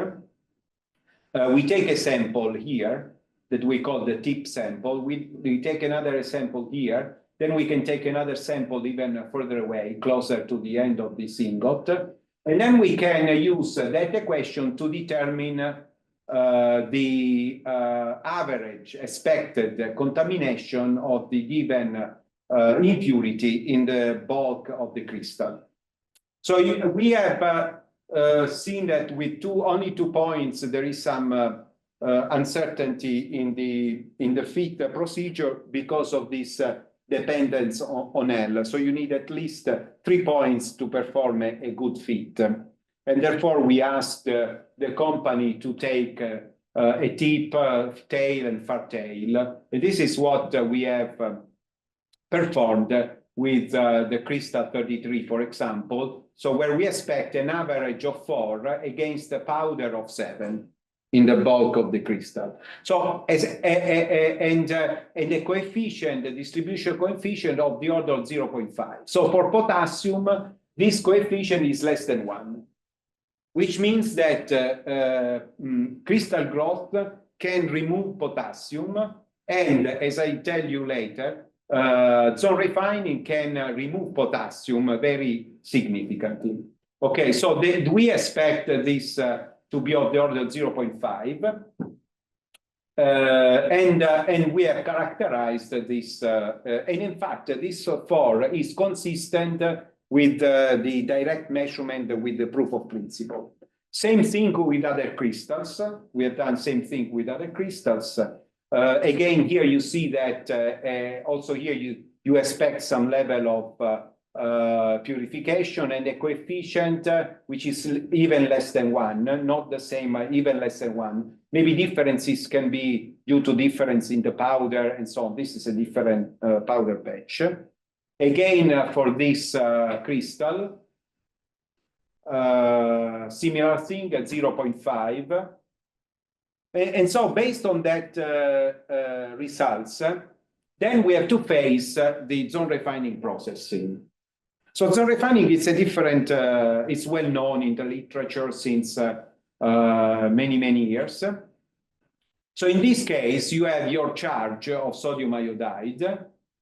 S2: We take a sample here that we call the tip sample. We take another sample here. Then we can take another sample even further away, closer to the end of this ingot. And then we can use that equation to determine the average expected contamination of the given impurity in the bulk of the crystal. So we have seen that with only 2 points, there is some uncertainty in the fit procedure because of this dependence on L. So you need at least 3 points to perform a good fit. And therefore, we asked the company to take a tip, tail, and far tail. And this is what we have performed with the crystal 33, for example. So where we expect an average of 4 against a powder of 7 in the bulk of the crystal. So and the coefficient, the distribution coefficient of the order of 0.5. So for potassium, this coefficient is less than 1, which means that crystal growth can remove potassium, and as I tell you later, zone refining can remove potassium very significantly. Okay, so we expect this to be of the order of 0.5. And we have characterized this, and in fact, this 4 is consistent with the direct measurement with the proof of principle. Same thing with other crystals. We have done same thing with other crystals. Again, here you see that also here you expect some level of purification, and a coefficient which is even less than 1, not the same, even less than 1. Maybe differences can be due to difference in the powder and so on. This is a different powder batch. Again, for this crystal, similar thing at 0.5. And so based on that results, then we have to face the zone refining processing. So zone refining is a different, it's well known in the literature since many years. So in this case, you have your charge of sodium iodide,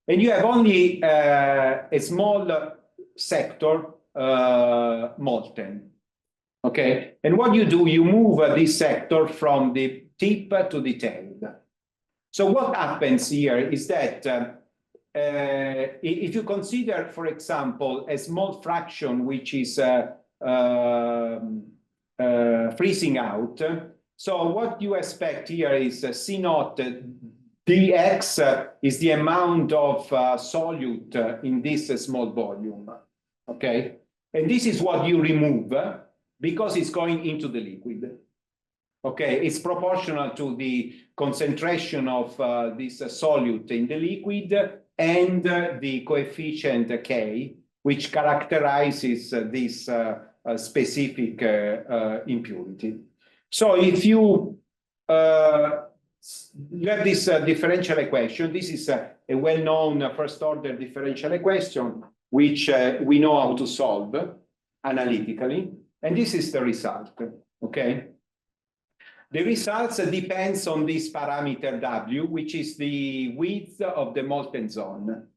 S2: and you have only a small sector molten. Okay, and what you do, you move this sector from the tip to the tail. So what happens here is that if you consider, for example, a small fraction which is freezing out, so what you expect here is C naught dx is the amount of solute in this small volume. Okay, and this is what you remove because it's going into the liquid. Okay, it's proportional to the concentration of this solute in the liquid and the coefficient K, which characterizes this specific impurity. So if you have this differential equation, this is a well-known first-order differential equation, which we know how to solve analytically, and this is the result, okay? The results depends on this parameter W, which is the width of the molten zone,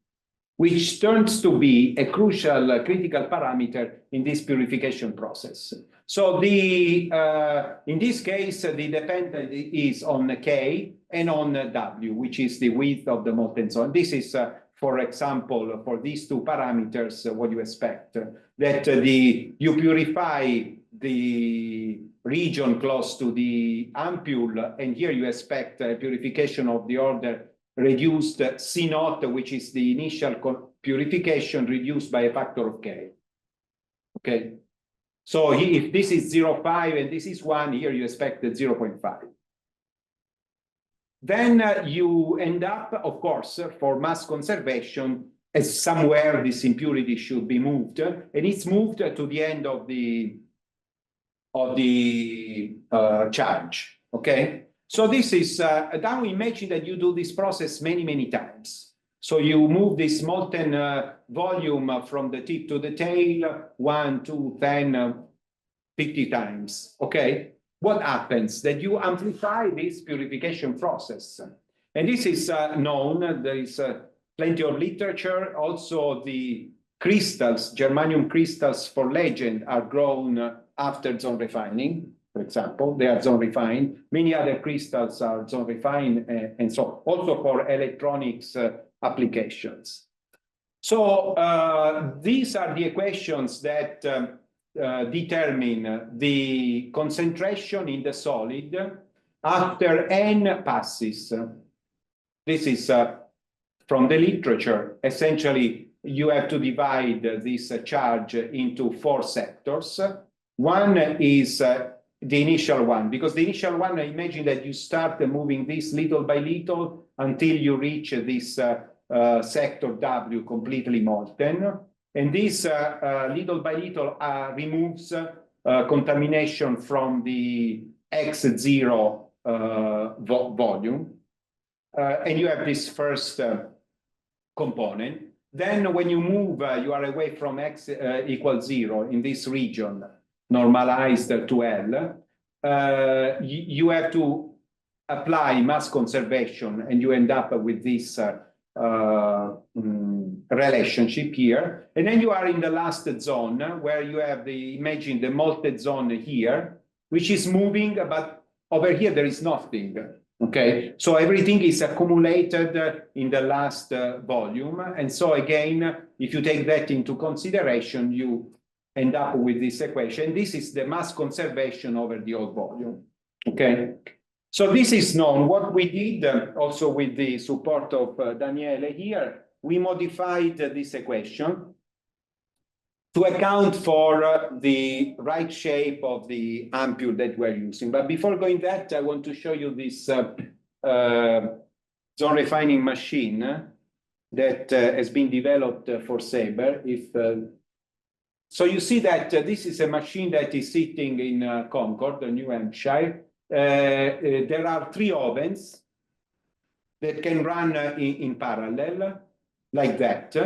S2: which turns to be a crucial critical parameter in this purification process. So in this case, the dependent is on K and on W, which is the width of the molten zone. This is, for example, for these two parameters, what you expect, that you purify the region close to the ampule, and here you expect purification of the order reduced C naught, which is the initial purification, reduced by a factor of K. Okay, so if this is 0.5 and this is 1, here you expect 0.5. Then you end up, of course, for mass conservation, as somewhere this impurity should be moved, and it's moved to the end of the charge. Okay, so this is now imagine that you do this process many times. So you move this molten volume from the tip to the tail 1, 2, 10, 50 times. Okay, what happens? That you amplify this purification process, and this is known. There is plenty of literature. Also, the crystals, germanium crystals for legend, are grown after zone refining. For example, they are zone refined. Many other crystals are zone refined, and so also for electronics applications. So these are the equations that determine the concentration in the solid after n passes. This is from the literature. Essentially, you have to divide this charge into 4 sectors. One is the initial one, because the initial one, imagine that you start moving this little by little until you reach this sector W completely molten. And this little by little removes contamination from the X0 volume. And you have this first component. Then when you move, you are away from X equals 0 in this region, normalized to L. You have to apply mass conservation, and you end up with this relationship here. And then you are in the last zone where you have imagine the molten zone here, which is moving, but over here there is nothing. Okay, so everything is accumulated in the last volume. And so again, if you take that into consideration, you end up with this equation. This is the mass conservation over the whole volume. Okay, so this is known. What we did also with the support of Daniele here, we modified this equation to account for the right shape of the ampule that we're using. But before going that, I want to show you this zone refining machine that has been developed for SABRE. So you see that this is a machine that is sitting in Concord, New Hampshire. There are 3 ovens that can run in parallel, like that.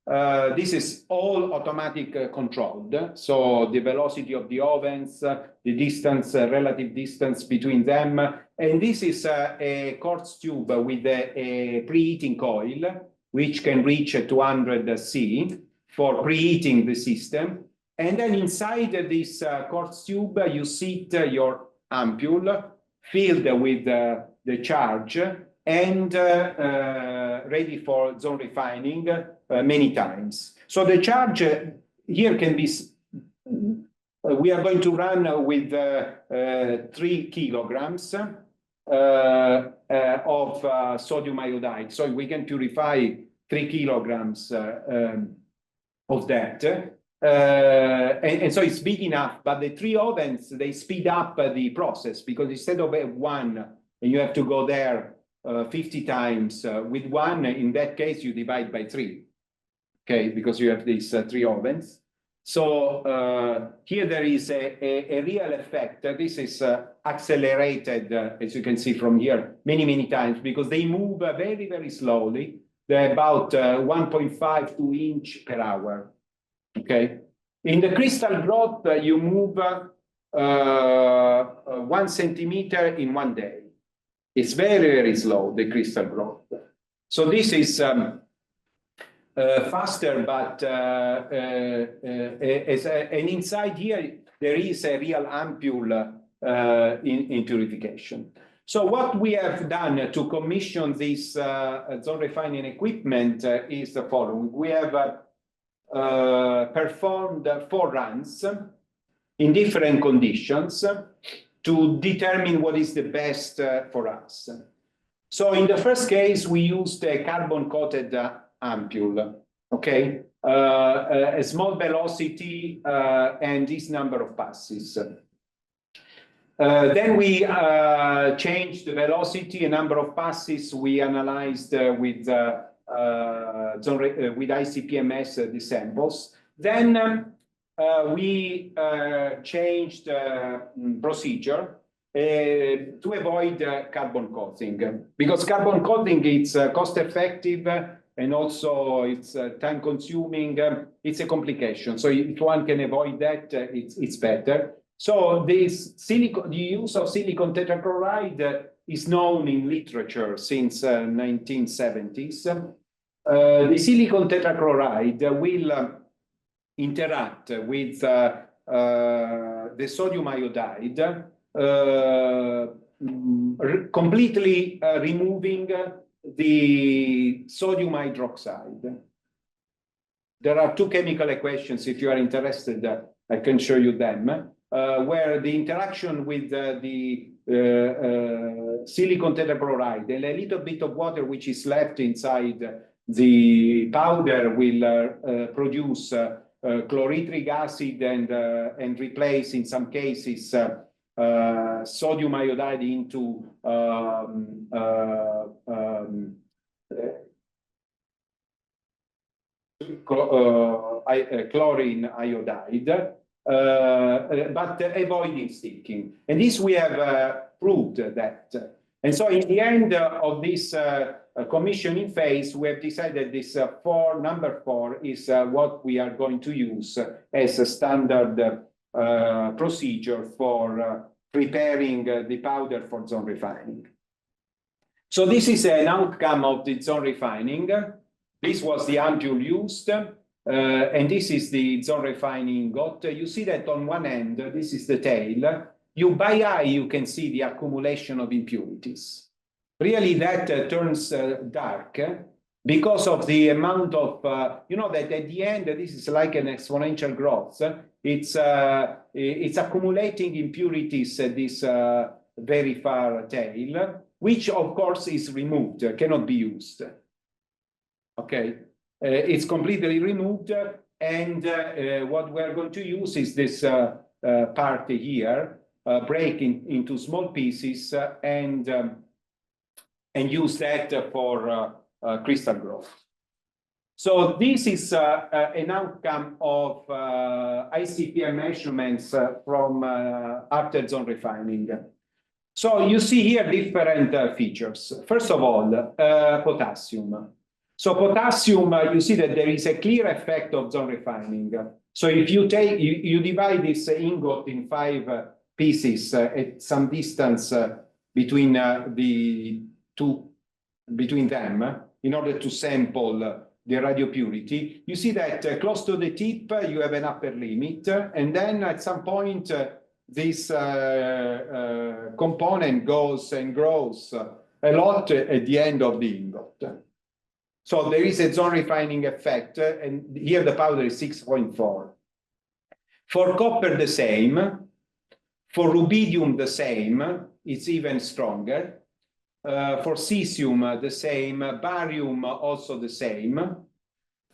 S2: This is all automatic controlled. So the velocity of the ovens, the distance, relative distance between them. And this is a quartz tube with a preheating coil, which can reach 200 C for preheating the system. And then inside this quartz tube, you seat your ampule filled with the charge and ready for zone refining many times. So the charge here can be, we are going to run with 3 kilograms of sodium iodide. So we can purify 3 kilograms of that. And so it's big enough, but the 3 ovens, they speed up the process, because instead of one, and you have to go there 50 times, with one, in that case, you divide by 3, okay, because you have these 3 ovens. So here there is a real effect. This is accelerated, as you can see from here, many, many times, because they move very, very slowly. They're about 1.5 to inch per hour. Okay. In the crystal growth, you move 1 centimeter in 1 day. It's very, very slow, the crystal growth. So this is faster, but and inside here, there is a real ampule in purification. So what we have done to commission this zone refining equipment is the following. We have performed 4 runs in different conditions to determine what is the best for us. So in the first case, we used a carbon-coated ampule, okay? A small velocity and this number of passes. Then we changed the velocity, a number of passes we analyzed with ICP-MS the samples. Then we changed procedure to avoid carbon coating, because carbon coating is cost effective and also it's time consuming. It's a complication. So if one can avoid that, it's better. So the use of silicon tetrachloride is known in literature since 1970s. The silicon tetrachloride will interact with the sodium iodide, completely removing the sodium hydroxide. There are 2 chemical equations, if you are interested, I can show you them, where the interaction with the silicon tetrachloride and a little bit of water which is left inside the powder will produce chlorhydric acid and replace, in some cases, sodium iodide into chlorine iodide, but avoiding sticking. And this we have proved that. And so in the end of this commissioning phase, we have decided this number 4 is what we are going to use as a standard procedure for preparing the powder for zone refining. So this is an outcome of the zone refining. This was the ampule used, and this is the zone refining got. You see that on one end, this is the tail. By eye, you can see the accumulation of impurities. Really, that turns dark because of the amount of, you know, that at the end, this is like an exponential growth. It's accumulating impurities at this very far tail, which of course is removed, cannot be used. Okay, it's completely removed, and what we're going to use is this part here, breaking into small pieces, and use that for crystal growth. So this is an outcome of ICP measurements from after zone refining. So you see here different features. First of all, potassium. So potassium, you see that there is a clear effect of zone refining. So if you take, you divide this ingot in 5 pieces at some distance between between them in order to sample the radio purity, you see that close to the tip you have an upper limit, and then at some point this component goes and grows a lot at the end of the ingot. So there is a zone refining effect, and here the powder is 6.4. For copper, the same. For rubidium, the same. It's even stronger. For cesium, the same. Barium, also the same.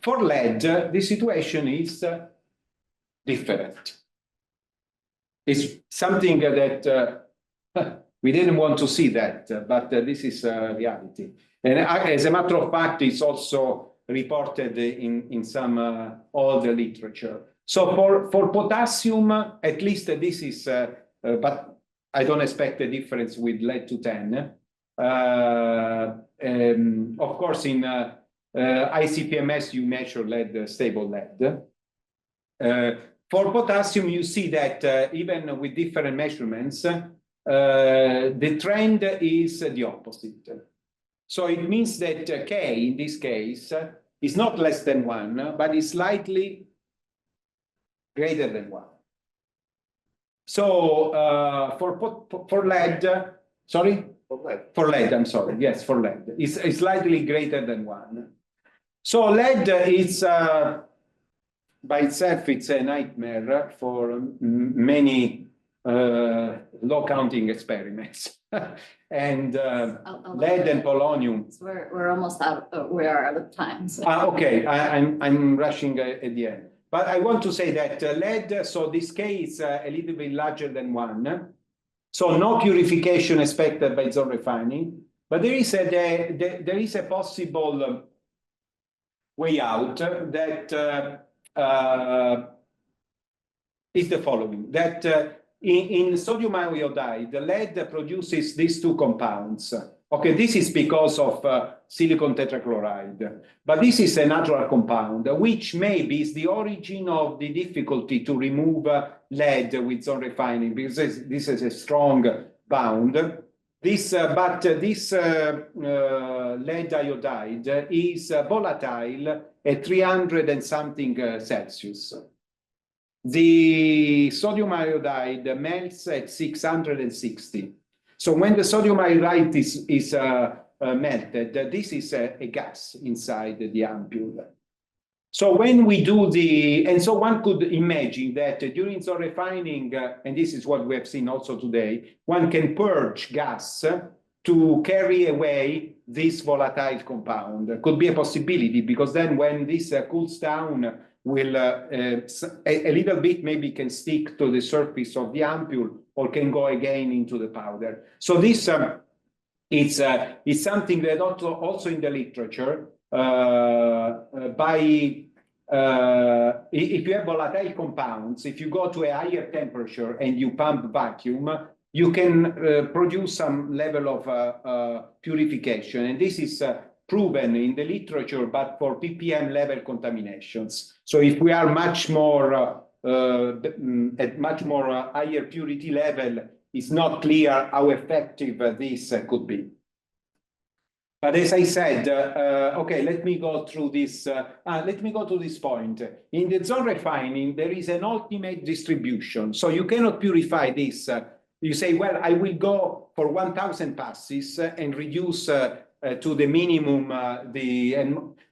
S2: For lead, the situation is different. It's something that we didn't want to see that, but this is reality. And as a matter of fact, it's also reported in some older literature. So for potassium, at least this is, but I don't expect a difference with lead to 10. Of course, in ICP-MS, you measure lead, stable lead. For potassium, you see that even with different measurements, the trend is the opposite. So it means that K, in this case, is not less than 1, but is slightly greater than 1. So for lead, sorry? For lead, I'm sorry. Yes, for lead. It's slightly greater than 1. So lead is, by itself, it's a nightmare for many low counting experiments. And lead and polonium.
S1: We're almost out. We are out of time. So.
S2: Okay, I'm rushing at the end. But I want to say that lead, so this K is a little bit larger than 1. So no purification expected by zone refining. But there is a possible way out that is the following. That in sodium iodide, the lead produces these 2 compounds. Okay, this is because of silicon tetrachloride. But this is a natural compound, which maybe is the origin of the difficulty to remove lead with zone refining, because this is a strong bound. But this lead iodide is volatile at 300 and something Celsius. The sodium iodide melts at 660. So when the sodium iodide is melted, this is a gas inside the ampule. So when we do and so one could imagine that during zone refining, and this is what we have seen also today, one can purge gas to carry away this volatile compound. Could be a possibility, because then when this cools down, will a little bit maybe can stick to the surface of the ampule or can go again into the powder. So this it's something that also in the literature, if you have volatile compounds, if you go to a higher temperature and you pump vacuum, you can produce some level of purification. And this is proven in the literature, but for ppm level contaminations. So if we are much more at much more higher purity level, it's not clear how effective this could be. But as I said, okay, let me go through this. Let me go to this point. In the zone refining, there is an ultimate distribution. So you cannot purify this. You say, well, I will go for 1,000 passes and reduce to the minimum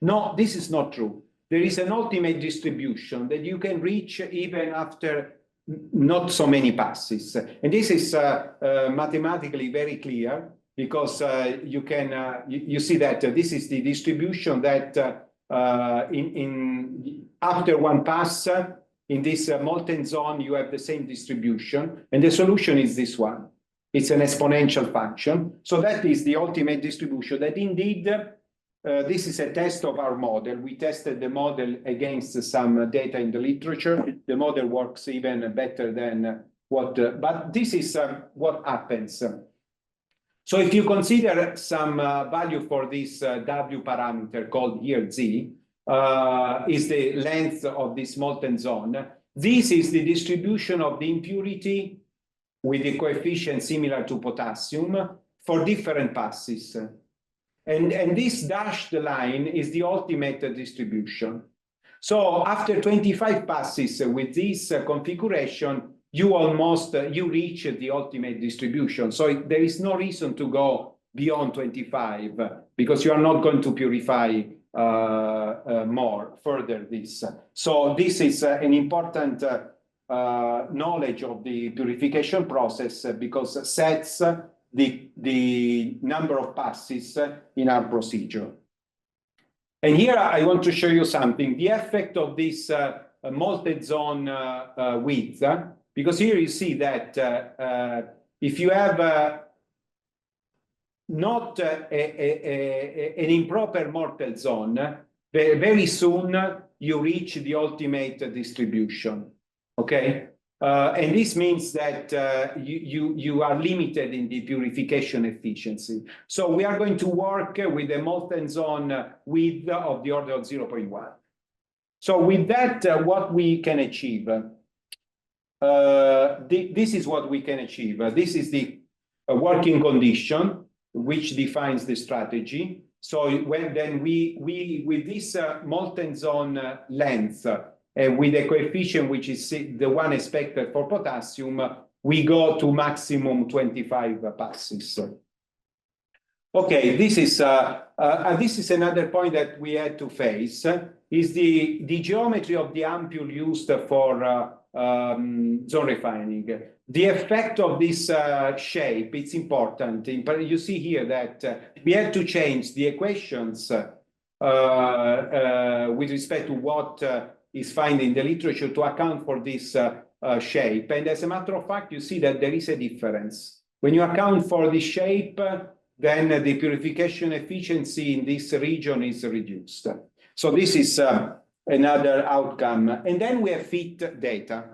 S2: no, this is not true. There is an ultimate distribution that you can reach even after not so many passes. And this is mathematically very clear, because you can you see that this is the distribution that after one pass in this molten zone you have the same distribution, and the solution is this one. It's an exponential function. So that is the ultimate distribution that indeed, this is a test of our model. We tested the model against some data in the literature. The model works even better than what, but this is what happens. So if you consider some value for this W parameter called here Z, is the length of this molten zone. This is the distribution of the impurity with the coefficient similar to potassium for different passes. And this dashed line is the ultimate distribution. So after 25 passes with this configuration, you reach the ultimate distribution. So there is no reason to go beyond 25 because you are not going to purify more further this. So this is an important knowledge of the purification process because sets the number of passes in our procedure. And here I want to show you something, the effect of this molten zone width, because here you see that if you have not an improper molten zone, very soon you reach the ultimate distribution, okay? And this means that you are limited in the purification efficiency. So we are going to work with a molten zone width of the order of 0.1. So with that, what we can achieve, this is what we can achieve. This is the working condition, which defines the strategy. So when then we with this molten zone length, with a coefficient which is the one expected for potassium, we go to maximum 25 passes. Okay, this is another point that we had to face, is the geometry of the ampule used for zone refining. The effect of this shape, it's important. You see here that we had to change the equations with respect to what is found in the literature to account for this shape. And as a matter of fact, you see that there is a difference. When you account for the shape, then the purification efficiency in this region is reduced. So this is another outcome. And then we have fit data.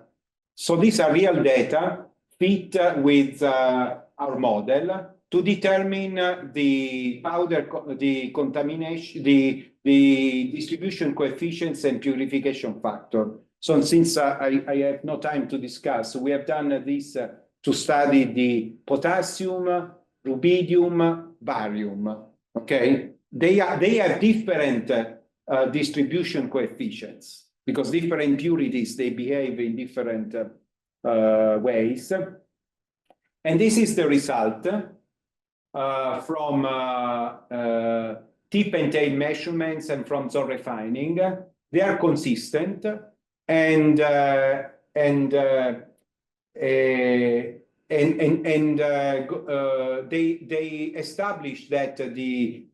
S2: So these are real data fit with our model to determine the powder, the contamination, the distribution coefficients and purification factor. So since I have no time to discuss, we have done this to study the potassium, rubidium, barium. Okay, they have different distribution coefficients because different impurities, they behave in different ways. And this is the result from tip and tail measurements and from zone refining. They are consistent and they establish that the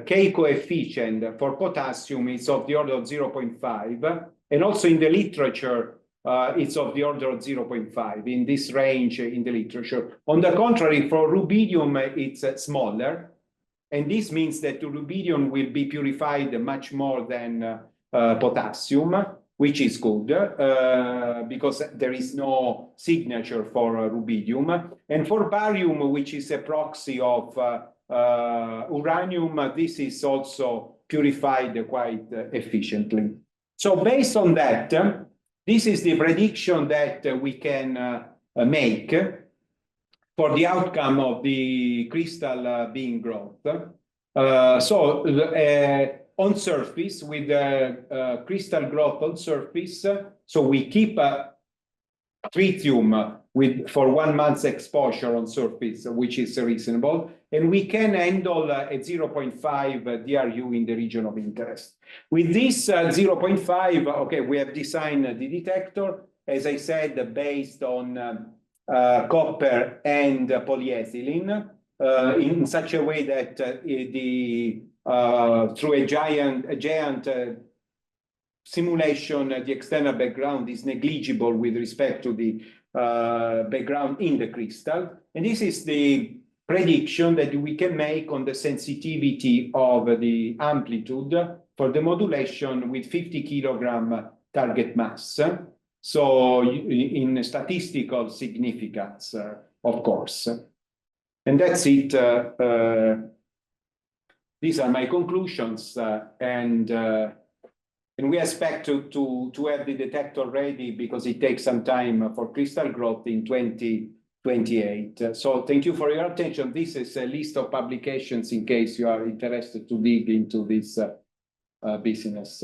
S2: K coefficient for potassium is of the order of 0.5, and also in the literature it's of the order of 0.5 in this range in the literature. On the contrary, for rubidium it's smaller, and this means that the rubidium will be purified much more than potassium, which is good because there is no signature for rubidium. And for barium, which is a proxy of uranium, this is also purified quite efficiently. So based on that, this is the prediction that we can make for the outcome of the crystal being growth. On surface, with crystal growth on surface, so we keep tritium for 1 month's exposure on surface, which is reasonable, and we can handle a 0.5 DRU in the region of interest. With this 0.5, okay, we have designed the detector, as I said, based on copper and polyethylene in such a way that through a giant simulation, the external background is negligible with respect to the background in the crystal. And this is the prediction that we can make on the sensitivity of the amplitude for the modulation with 50 kilogram target mass. So in statistical significance, of course. And that's it. These are my conclusions, and we expect to have the detector ready because it takes some time for crystal growth in 2028. So thank you for your attention. This is a list of publications in case you are interested to dig into this business.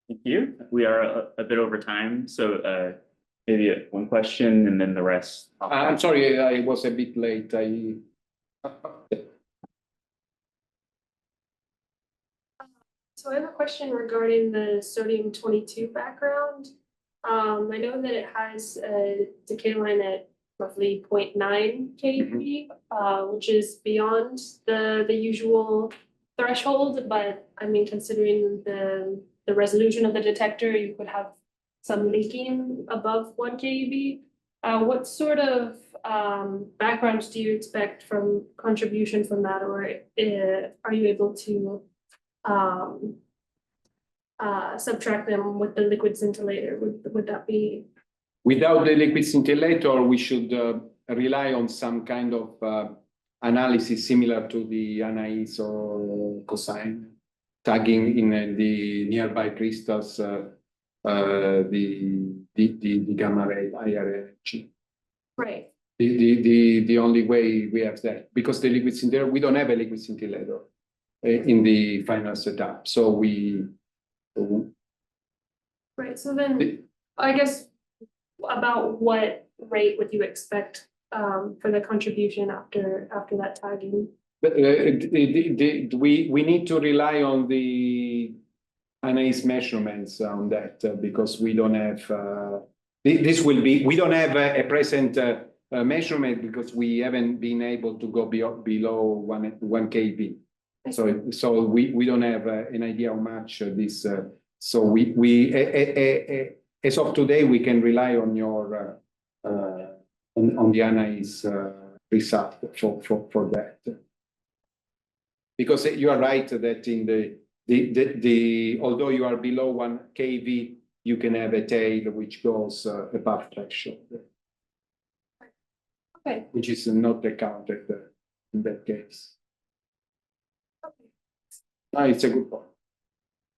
S3: Thank you. We are a bit over time, so maybe one question and then the rest.
S2: I'm sorry, I was a bit late.
S4: So I have a question regarding the sodium-22 background. I know that it has a decay line at roughly 0.9 kV, which is beyond the usual threshold, but I mean, considering the resolution of the detector, you could have some leaking above 1 kV. What sort of backgrounds do you expect from contribution from that, or are you able to subtract them with the liquid scintillator? Would that be?
S2: Without the liquid scintillator, we should rely on some kind of analysis similar to the Anais or cosine, tagging in the nearby crystals the gamma ray higher energy.
S4: Right.
S2: The only way we have that, because the liquid scintillator, we don't have a liquid scintillator in the final setup. So we.
S4: Right. So then I guess about what rate would you expect for the contribution after that tagging?
S2: But we need to rely on the Anais measurements on that because we don't have we don't have a present measurement because we haven't been able to go below 1 kV. So we don't have an idea how much this. So we as of today we can rely on your on the Anais result for that. Because you are right that in the although you are below 1 kV, you can have a tail which goes above threshold.
S4: Okay.
S2: Which is not accounted in that case.
S4: Okay.
S2: It's a good point.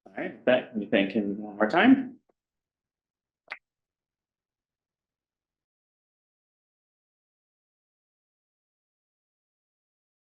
S3: All right, we thank him one more time.